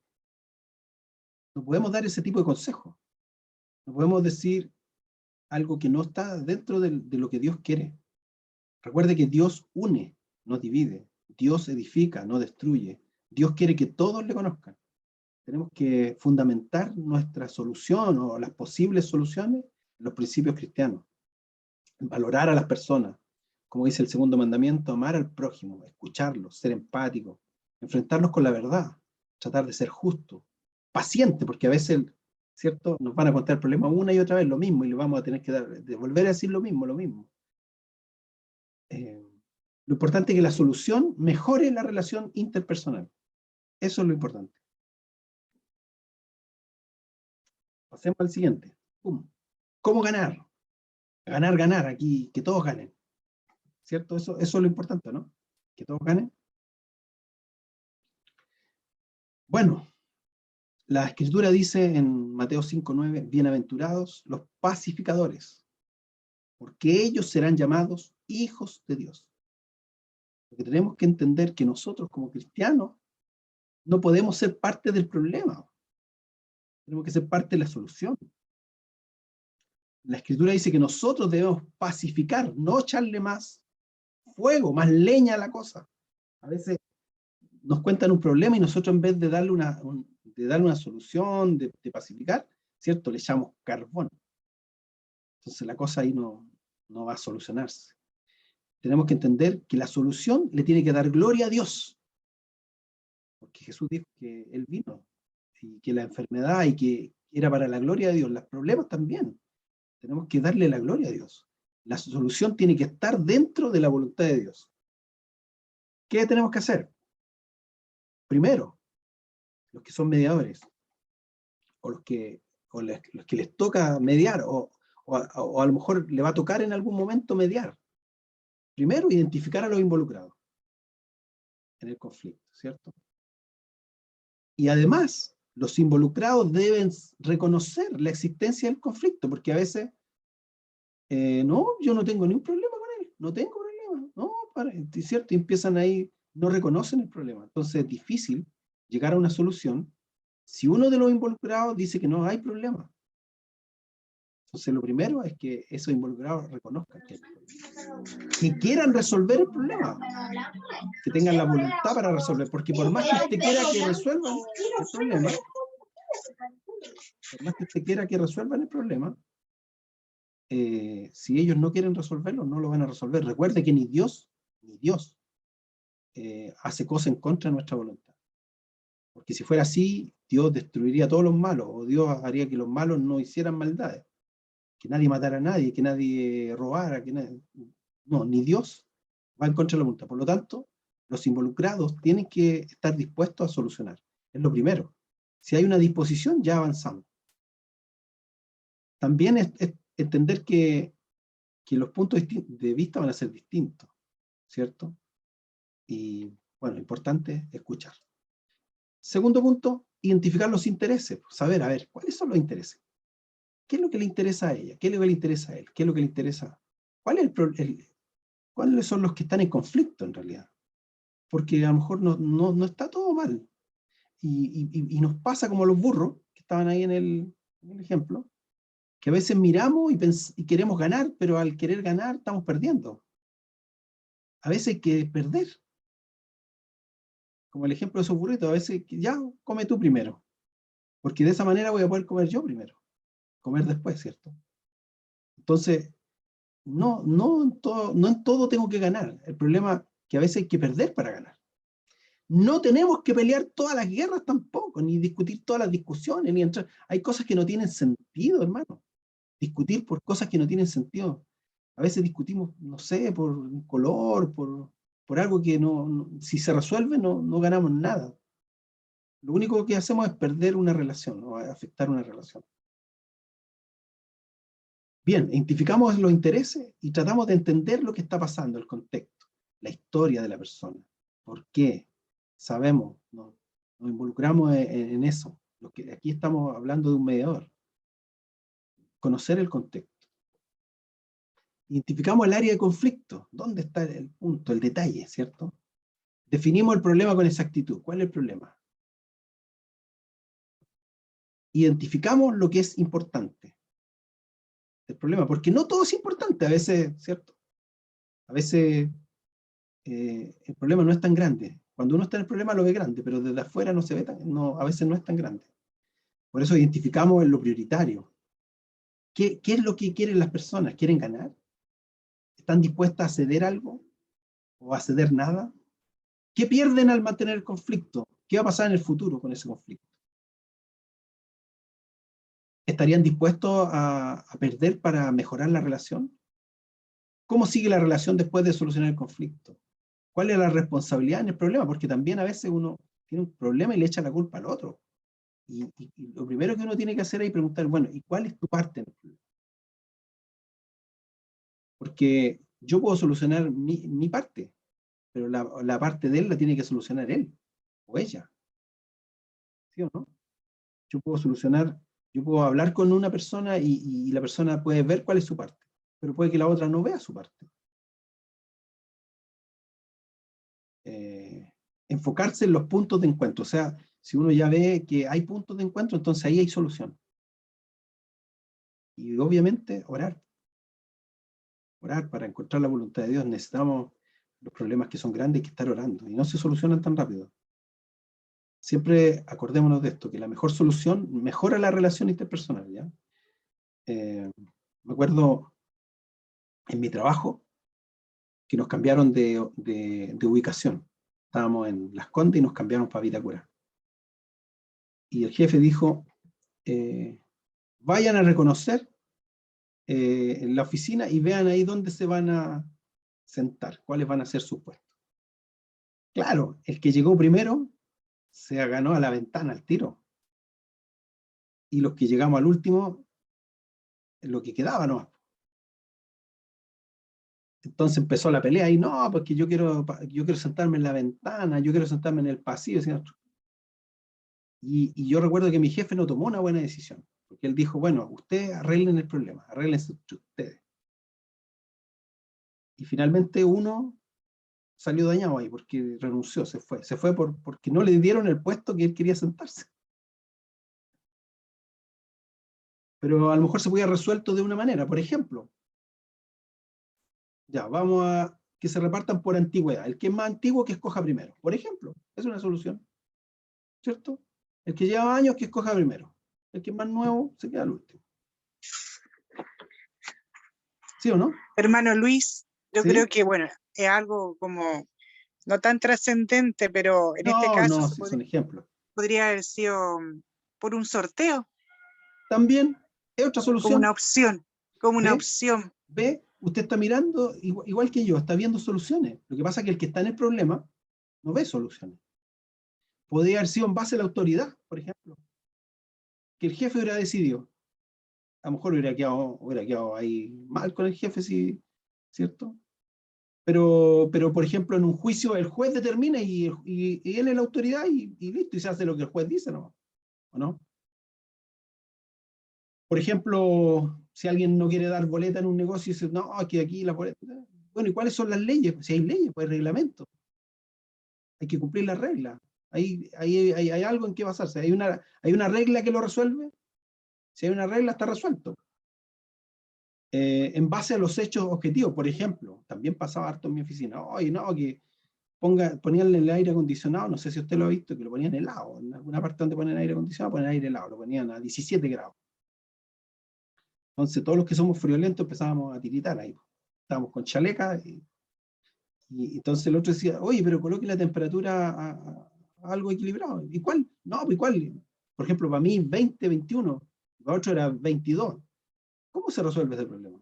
No podemos dar ese tipo de consejos. No podemos decir algo que no está dentro de lo que Dios quiere. Recuerde que Dios une, no divide. Dios edifica, no destruye. Dios quiere que todos le conozcan. Tenemos que fundamentar nuestra solución o las posibles soluciones en los principios cristianos. Valorar a las personas, como dice el segundo mandamiento, amar al prójimo, escucharlos, ser empático, enfrentarlos con la verdad, tratar de ser justo, paciente, porque a veces, ¿cierto?, nos van a contar el problema una y otra vez lo mismo y le vamos a tener que volver a decir lo mismo. Lo importante es que la solución mejore la relación interpersonal. Eso es lo importante. Pasemos al siguiente. ¿Cómo ganar? Ganar, aquí, que todos ganen. ¿Cierto? Eso es lo importante, ¿no? Que todos ganen. Bueno, la Escritura dice en Mateo 5:9, bienaventurados los pacificadores, porque ellos serán llamados hijos de Dios. Porque tenemos que entender que nosotros como cristianos no podemos ser parte del problema. Tenemos que ser parte de la solución. La Escritura dice que nosotros debemos pacificar, no echarle más fuego, más leña a la cosa. A veces nos cuentan un problema y nosotros en vez de darle una solución, de pacificar, ¿cierto? Le echamos carbón. Entonces la cosa ahí no va a solucionarse. Tenemos que entender que la solución le tiene que dar gloria a Dios. Porque Jesús dijo que Él vino y que la enfermedad y que era para la gloria de Dios. Los problemas también. Tenemos que darle la gloria a Dios. La solución tiene que estar dentro de la voluntad de Dios. ¿Qué tenemos que hacer? Primero, los que son mediadores, o los que les toca mediar, o a lo mejor le va a tocar en algún momento mediar. Primero, identificar a los involucrados en el conflicto, ¿cierto? Y además, los involucrados deben reconocer la existencia del conflicto, porque a veces, no, yo no tengo ningún problema con él, no tengo problema, no, ¿cierto? Y empiezan ahí, no reconocen el problema. Entonces es difícil llegar a una solución si uno de los involucrados dice que no hay problema. Entonces lo primero es que esos involucrados reconozcan que hay problema, que quieran resolver el problema, que tengan la voluntad para resolver, porque por más que usted quiera que resuelvan el problema, si ellos no quieren resolverlo, no lo van a resolver. Recuerde que ni Dios hace cosas en contra de nuestra voluntad. Porque si fuera así, Dios destruiría a todos los malos, o Dios haría que los malos no hicieran maldades, que nadie matara a nadie, que nadie robara, no, ni Dios va en contra de la voluntad. Por lo tanto, los involucrados tienen que estar dispuestos a solucionar. Es lo primero. Si hay una disposición, ya avanzamos. También es entender que los puntos de vista van a ser distintos, ¿cierto? Y, bueno, importante escuchar. Segundo punto, identificar los intereses. Saber, a ver, ¿cuáles son los intereses? ¿Qué es lo que le interesa a ella? ¿Qué es lo que le interesa a él? ¿Qué es lo que le interesa? ¿Cuáles son los que están en conflicto en realidad? Porque a lo mejor no está todo mal. Y nos pasa como los burros, que estaban ahí en el ejemplo, que a veces miramos y queremos ganar, pero al querer ganar estamos perdiendo. A veces hay que perder. Como el ejemplo de esos burritos, a veces ya come tú primero, porque de esa manera voy a poder comer yo primero, comer después, ¿cierto? Entonces, no en todo tengo que ganar. El problema es que a veces hay que perder para ganar. No tenemos que pelear todas las guerras tampoco, ni discutir todas las discusiones, ni entrar. Hay cosas que no tienen sentido, hermano. Discutir por cosas que no tienen sentido. A veces discutimos, no sé, por un color, por algo que si se resuelve no ganamos nada. Lo único que hacemos es perder una relación o afectar una relación. Bien, identificamos los intereses y tratamos de entender lo que está pasando, el contexto, la historia de la persona. ¿Por qué? Sabemos, nos involucramos en eso. Aquí estamos hablando de un mediador. Conocer el contexto. Identificamos el área de conflicto. ¿Dónde está el punto, el detalle, cierto? Definimos el problema con exactitud. ¿Cuál es el problema? Identificamos lo que es importante. El problema, porque no todo es importante a veces, ¿cierto? A veces el problema no es tan grande. Cuando uno está en el problema lo ve grande, pero desde afuera no se ve a veces no es tan grande. Por eso identificamos lo prioritario. ¿Qué es lo que quieren las personas? ¿Quieren ganar? ¿Están dispuestas a ceder algo? ¿O a ceder nada? ¿Qué pierden al mantener el conflicto? ¿Qué va a pasar en el futuro con ese conflicto? ¿Estarían dispuestos a perder para mejorar la relación? ¿Cómo sigue la relación después de solucionar el conflicto? ¿Cuál es la responsabilidad en el problema? Porque también a veces uno tiene un problema y le echa la culpa al otro. Y lo primero que uno tiene que hacer es preguntar, bueno, ¿y cuál es tu parte en el problema? Porque yo puedo solucionar mi parte, pero la parte de él la tiene que solucionar él o ella. ¿Sí o no? Yo puedo hablar con una persona y la persona puede ver cuál es su parte, pero puede que la otra no vea su parte. Enfocarse en los puntos de encuentro, o sea, si uno ya ve que hay puntos de encuentro, entonces ahí hay solución. Y obviamente orar. Orar para encontrar la voluntad de Dios. Necesitamos los problemas que son grandes, hay que estar orando. Y no se solucionan tan rápido. Siempre acordémonos de esto, que la mejor solución mejora la relación interpersonal, ¿ya? Me acuerdo en mi trabajo que nos cambiaron de ubicación. Estábamos en Las Condes y nos cambiaron para Vitacura. Y el jefe dijo, vayan a reconocer en la oficina y vean ahí dónde se van a sentar, cuáles van a ser sus puestos. Claro, el que llegó primero se ganó a la ventana al tiro. Y los que llegamos al último, lo que quedaba, ¿no? Entonces empezó la pelea y no, porque yo quiero sentarme en la ventana, yo quiero sentarme en el pasillo. Y yo recuerdo que mi jefe no tomó una buena decisión, porque él dijo, bueno, ustedes arreglen el problema, arreglense ustedes. Y finalmente uno salió dañado ahí, porque renunció, se fue porque no le dieron el puesto que él quería sentarse. Pero a lo mejor se podía resuelto de una manera, por ejemplo, ya, vamos a que se repartan por antigüedad. El que es más antiguo, que escoja primero. Por ejemplo, es una solución. ¿Cierto? El que lleva años, que escoja primero. El que es más nuevo, se queda al último. ¿Sí o no? Hermano Luis, yo ¿Sí? creo que, bueno, es algo como no tan trascendente, pero en este caso No, sí, son ejemplos. podría haber sido por un sorteo, También es otra como solución. una opción, como una ¿Ve? opción. Ve, usted está mirando, igual que yo, está viendo soluciones. Lo que pasa es que el que está en el problema no ve soluciones. Podría haber sido en base a la autoridad, por ejemplo. Que el jefe hubiera decidido. A lo mejor hubiera quedado ahí mal con el jefe, sí, ¿cierto? Pero, por ejemplo, en un juicio el juez determina y él es la autoridad y listo, y se hace lo que el juez dice, ¿no? ¿O no? Por ejemplo, si alguien no quiere dar boleta en un negocio y dice, no, aquí la boleta. Bueno, ¿y cuáles son las leyes? Si hay leyes, pues hay reglamentos. Hay que cumplir las reglas. Hay algo en qué basarse. Hay una regla que lo resuelve. Si hay una regla, está resuelto. En base a los hechos objetivos, por ejemplo, también pasaba harto en mi oficina. Oye, no, que ponían el aire acondicionado, no sé si usted lo ha visto, que lo ponían helado. En alguna parte donde ponen aire acondicionado, ponen aire helado, lo ponían a 17 grados. Entonces, todos los que somos friolentos empezábamos a tiritar ahí. Estábamos con chaleca y entonces el otro decía, oye, pero coloque la temperatura a algo equilibrado. ¿Y cuál? No, pues ¿cuál? Por ejemplo, para mí 20, 21, para otro era 22. ¿Cómo se resuelve ese problema?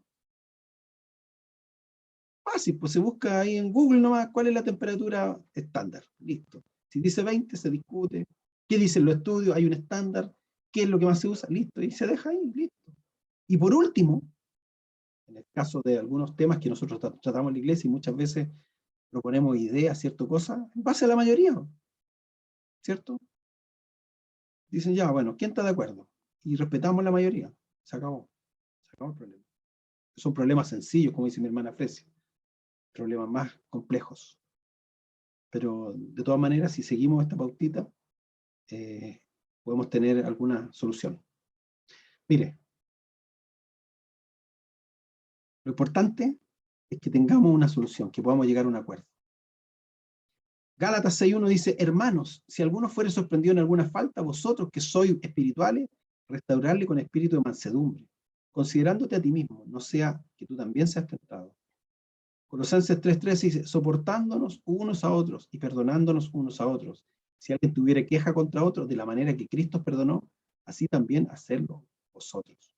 Fácil, pues se busca ahí en Google nomás cuál es la temperatura estándar. Listo. Si dice 20, se discute. ¿Qué dicen los estudios? Hay un estándar. ¿Qué es lo que más se usa? Listo. Y se deja ahí, listo. Y por último, en el caso de algunos temas que nosotros tratamos en la iglesia y muchas veces proponemos ideas, ciertas cosas, en base a la mayoría, ¿cierto? Dicen ya, bueno, ¿quién está de acuerdo? Y respetamos la mayoría. Se acabó el problema. Son problemas sencillos, como dice mi hermana Fresia. Problemas más complejos. Pero de todas maneras, si seguimos esta pautita, podemos tener alguna solución. Mire, lo importante es que tengamos una solución, que podamos llegar a un acuerdo. Gálatas 6.1 dice, hermanos, si alguno fuere sorprendido en alguna falta, vosotros que sois espirituales, restaurarle con espíritu de mansedumbre, considerándote a ti mismo, no sea que tú también seas tentado. Colosenses 3.13 dice, soportándonos unos a otros y perdonándonos unos a otros. Si alguien tuviera queja contra otro, de la manera que Cristo os perdonó, así también hacerlo vosotros.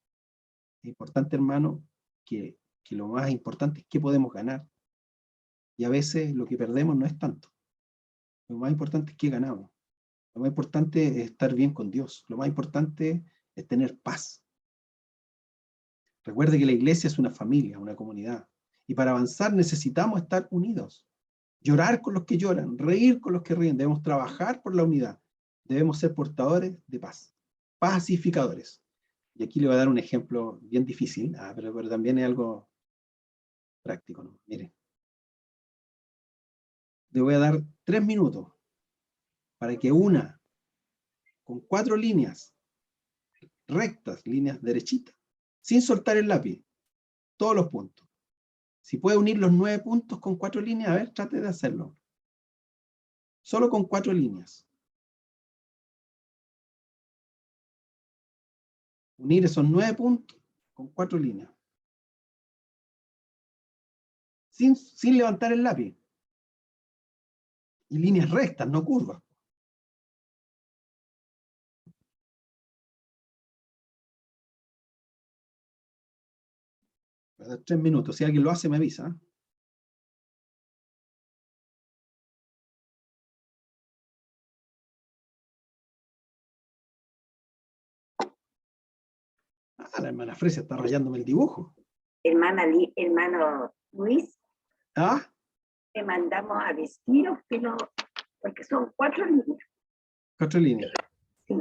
Es importante, hermano, que lo más importante es qué podemos ganar. Y a veces lo que perdemos no es tanto. Lo más importante es qué ganamos. Lo más importante es estar bien con Dios. Lo más importante es tener paz. Recuerde que la iglesia es una familia, una comunidad. Y para avanzar necesitamos estar unidos. Llorar con los que lloran, reír con los que ríen. Debemos trabajar por la unidad. Debemos ser portadores de paz. Pacificadores. Y aquí le voy a dar un ejemplo bien difícil, pero también es algo práctico, ¿no? Mire. Le voy a dar 3 minutos para que una, con 4 líneas rectas, líneas derechitas, sin soltar el lápiz, todos los puntos. Si puede unir los 9 puntos con 4 líneas, a ver, trate de hacerlo. Solo con 4 líneas. Unir esos 9 puntos con 4 líneas. Sin levantar el lápiz. Y líneas rectas, no curvas. Voy a dar 3 minutos. Si alguien lo hace, me avisa. La hermana Fresia está rayándome el dibujo. Hermano Luis, ¿Ah? te mandamos a vestir porque son 4 líneas. 4 líneas. Sí.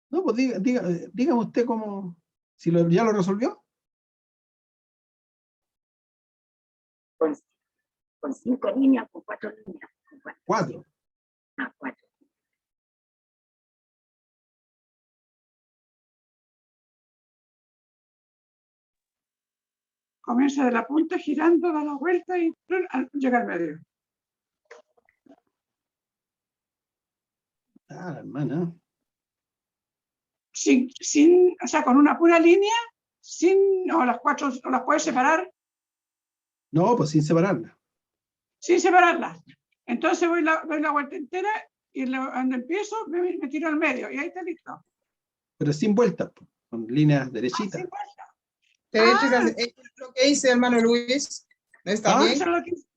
No, pues dígame usted cómo, si ya lo resolvió. Con 5 líneas, con 4 líneas. 4. 4. Comienza de la punta girando, da la vuelta y llega al medio. La hermana. O sea, con una pura línea, o las 4, o las puedes separar No, pues sin separarla. sin separarlas. Entonces doy la vuelta entera y cuando empiezo me tiro al medio y ahí está listo. Pero sin vueltas, pues, con líneas derechitas. Sin vuelta. Derechas, lo que hice, hermano Luis, ¿no está bien? Eso es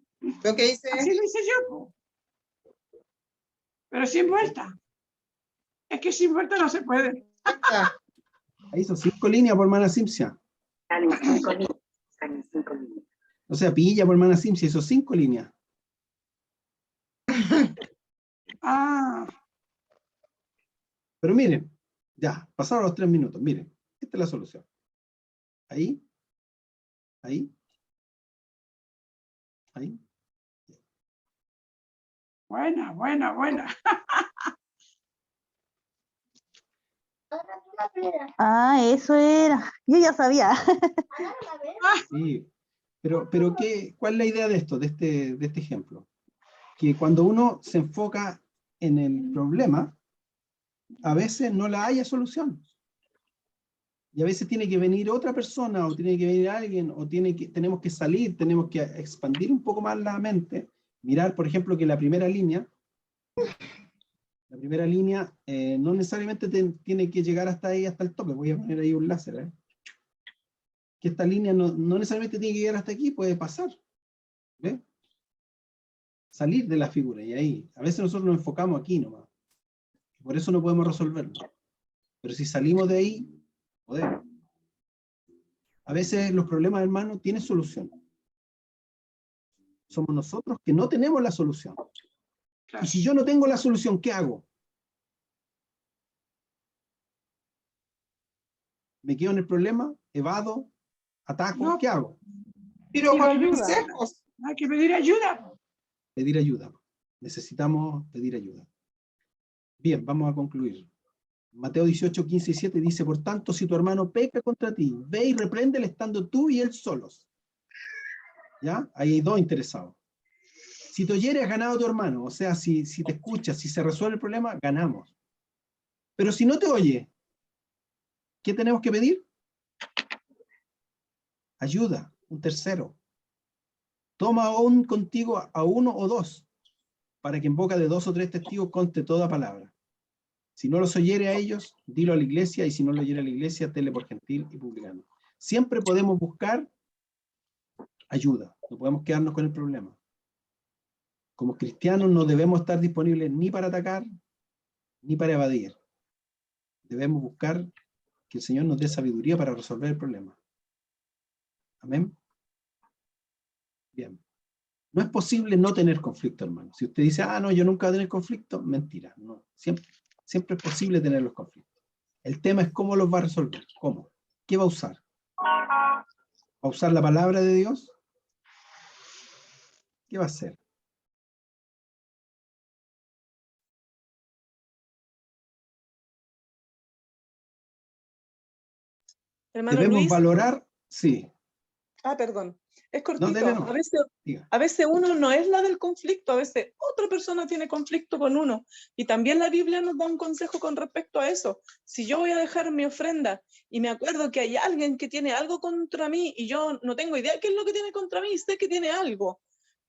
Lo que hice, así lo hice yo, po. Pero sin vuelta. Es que sin vuelta no se puede. Ahí son 5 líneas por hermana Simcia. Salen 5 líneas. Salen 5 líneas. O sea, pilla por hermana Simcia, esos 5 líneas. Pero miren, ya, pasaron los 3 minutos. Miren, esta es la solución. Ahí. Ahí. Ahí. Buena. Eso era. Yo ya sabía. Sí. Pero ¿cuál es la idea de esto, de este ejemplo? Que cuando uno se enfoca en el problema, a veces no la haya solución. Y a veces tiene que venir otra persona, o tiene que venir alguien, o tenemos que salir, tenemos que expandir un poco más la mente, mirar, por ejemplo, que la primera línea no necesariamente tiene que llegar hasta ahí, hasta el tope. Voy a poner ahí un láser, que esta línea no necesariamente tiene que llegar hasta aquí, puede pasar. ¿Ve? Salir de la figura, y ahí, a veces nosotros nos enfocamos aquí nomás. Por eso no podemos resolverlo. Pero si salimos de ahí, podemos. A veces los problemas, hermano, tienen solución. Somos nosotros que no tenemos la solución. Claro. Y si yo no tengo la solución, ¿qué hago? ¿Me quedo en el problema? ¿Evado? ¿Ataco? No. ¿Qué hago? pero Pido con ayuda. consejos. Hay que pedir ayuda. Pedir ayuda. Necesitamos pedir ayuda. Bien, vamos a concluir. Mateo 18, 15 y 7 dice: por tanto, si tu hermano peca contra ti, ve y repréndele estando tú y él solos. ¿Ya? Ahí hay 2 interesados. Si te oyere, has ganado a tu hermano. O sea, si te escuchas, si se resuelve el problema, ganamos. Pero si no te oye, ¿qué tenemos que pedir? Ayuda, un tercero. Toma aún contigo a 1 o 2, para que en boca de 2 o 3 testigos conste toda palabra. Si no los oyere a ellos, dilo a la iglesia, y si no lo oyere a la iglesia, tenle por gentil y publicano. Siempre podemos buscar ayuda, no podemos quedarnos con el problema. Como cristianos no debemos estar disponibles ni para atacar, ni para evadir. Debemos buscar que el Señor nos dé sabiduría para resolver el problema. Amén. Bien. No es posible no tener conflicto, hermano. Si usted dice, no, yo nunca voy a tener conflicto, mentira. No. Siempre es posible tener los conflictos. El tema es cómo los va a resolver. ¿Cómo? ¿Qué va a usar? ¿Va a usar la palabra de Dios? ¿Qué va a hacer? Hermano Debemos Luis, valorar, sí. perdón, es No, cortito. dele nomás. Diga. A veces uno no es la del conflicto, a veces otra persona tiene conflicto con uno. Y también la Biblia nos da un consejo con respecto a eso. Si yo voy a dejar mi ofrenda y me acuerdo que hay alguien que tiene algo contra mí y yo no tengo idea qué es lo que tiene contra mí, sé que tiene algo.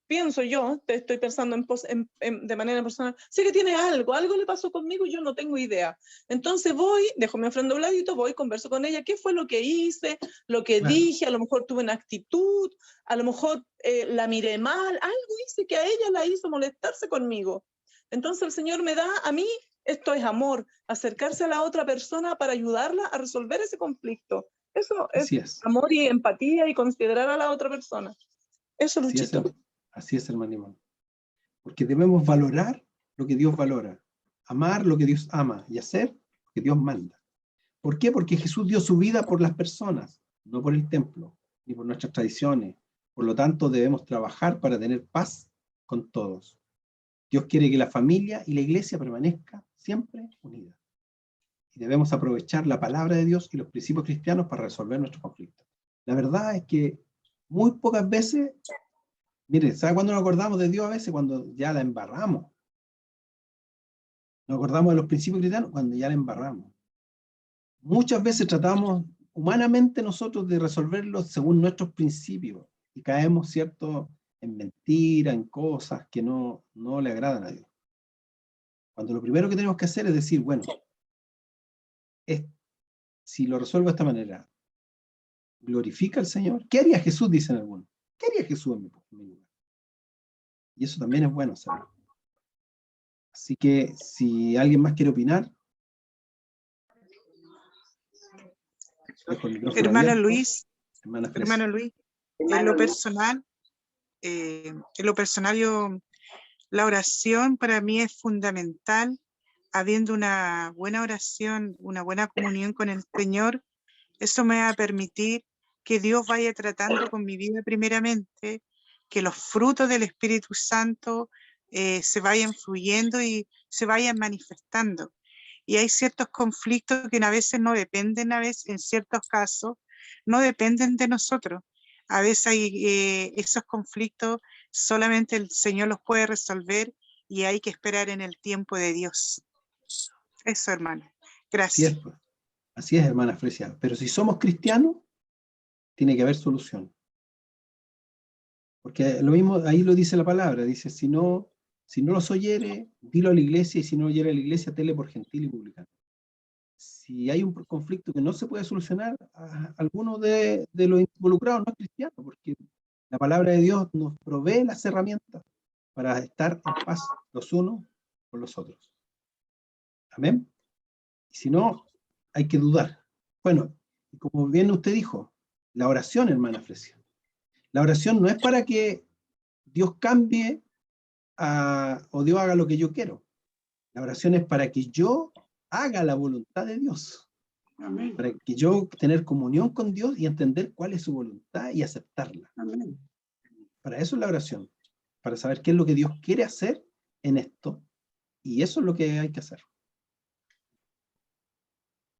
Pienso yo, te estoy pensando de manera personal, sé que tiene algo le pasó conmigo y yo no tengo idea. Entonces voy, dejo mi ofrenda a un ladito, voy, converso con ella, qué fue lo que hice, lo que Claro. dije, a lo mejor tuve una actitud, a lo mejor la miré mal, algo hice que a ella la hizo molestarse conmigo. Entonces el Señor me da, a mí, esto es amor, acercarse a la otra persona para ayudarla a resolver ese conflicto. Eso es Así es. amor y empatía y considerar a la otra persona. Eso, Así es, Luchito. así es, hermano Iván. Porque debemos valorar lo que Dios valora, amar lo que Dios ama y hacer lo que Dios manda. ¿Por qué? Porque Jesús dio su vida por las personas, no por el templo, ni por nuestras tradiciones. Por lo tanto, debemos trabajar para tener paz con todos. Dios quiere que la familia y la iglesia permanezcan siempre unidas. Y debemos aprovechar la palabra de Dios y los principios cristianos para resolver nuestros conflictos. La verdad es que muy pocas veces, mire, ¿sabe cuándo nos acordamos de Dios a veces? Cuando ya la embarramos. Nos acordamos de los principios cristianos cuando ya la embarramos. Muchas veces tratamos humanamente nosotros de resolverlo según nuestros principios y caemos, ¿cierto?, en mentiras, en cosas que no le agradan a Dios. Cuando lo primero que tenemos que hacer es decir, bueno, si lo resuelvo de esta manera, ¿glorifica al Señor? ¿Qué haría Jesús? Dicen algunos. ¿Qué haría Jesús en mi lugar? Y eso también es bueno saberlo. Así que si alguien más quiere opinar, dejo el micrófono Hermano abierto. Luis, Hermana Fresia. hermano Luis, en Hermano lo personal la oración para mí es fundamental. Habiendo una buena oración, una buena comunión con el Señor, eso me va a permitir que Dios vaya tratando con mi vida primeramente, que los frutos del Espíritu Santo se vayan fluyendo y se vayan manifestando. Y hay ciertos conflictos que a veces no dependen, en ciertos casos, no dependen de nosotros. A veces hay esos conflictos, solamente el Señor los puede resolver y hay que esperar en el tiempo de Dios. Eso, hermano. Así es, Gracias. pues. Así es, hermana Fresia. Pero si somos cristianos, tiene que haber solución. Porque lo mismo, ahí lo dice la palabra, dice, si no los oyere, dilo a la iglesia, y si no oyere a la iglesia, tele por gentil y publicano. Si hay un conflicto que no se puede solucionar, alguno de los involucrados no es cristiano, porque la palabra de Dios nos provee las herramientas para estar en paz los unos con los otros. Amén. Y si no, hay que dudar. Bueno, como bien usted dijo, la oración, hermana Fresia. La oración no es para que Dios cambie o Dios haga lo que yo quiero. La oración es para que yo haga la voluntad de Dios. Amén. Para que yo tener comunión con Dios y entender cuál es su voluntad y aceptarla. Amén. Para eso es la oración. Para saber qué es lo que Dios quiere hacer en esto. Y eso es lo que hay que hacer.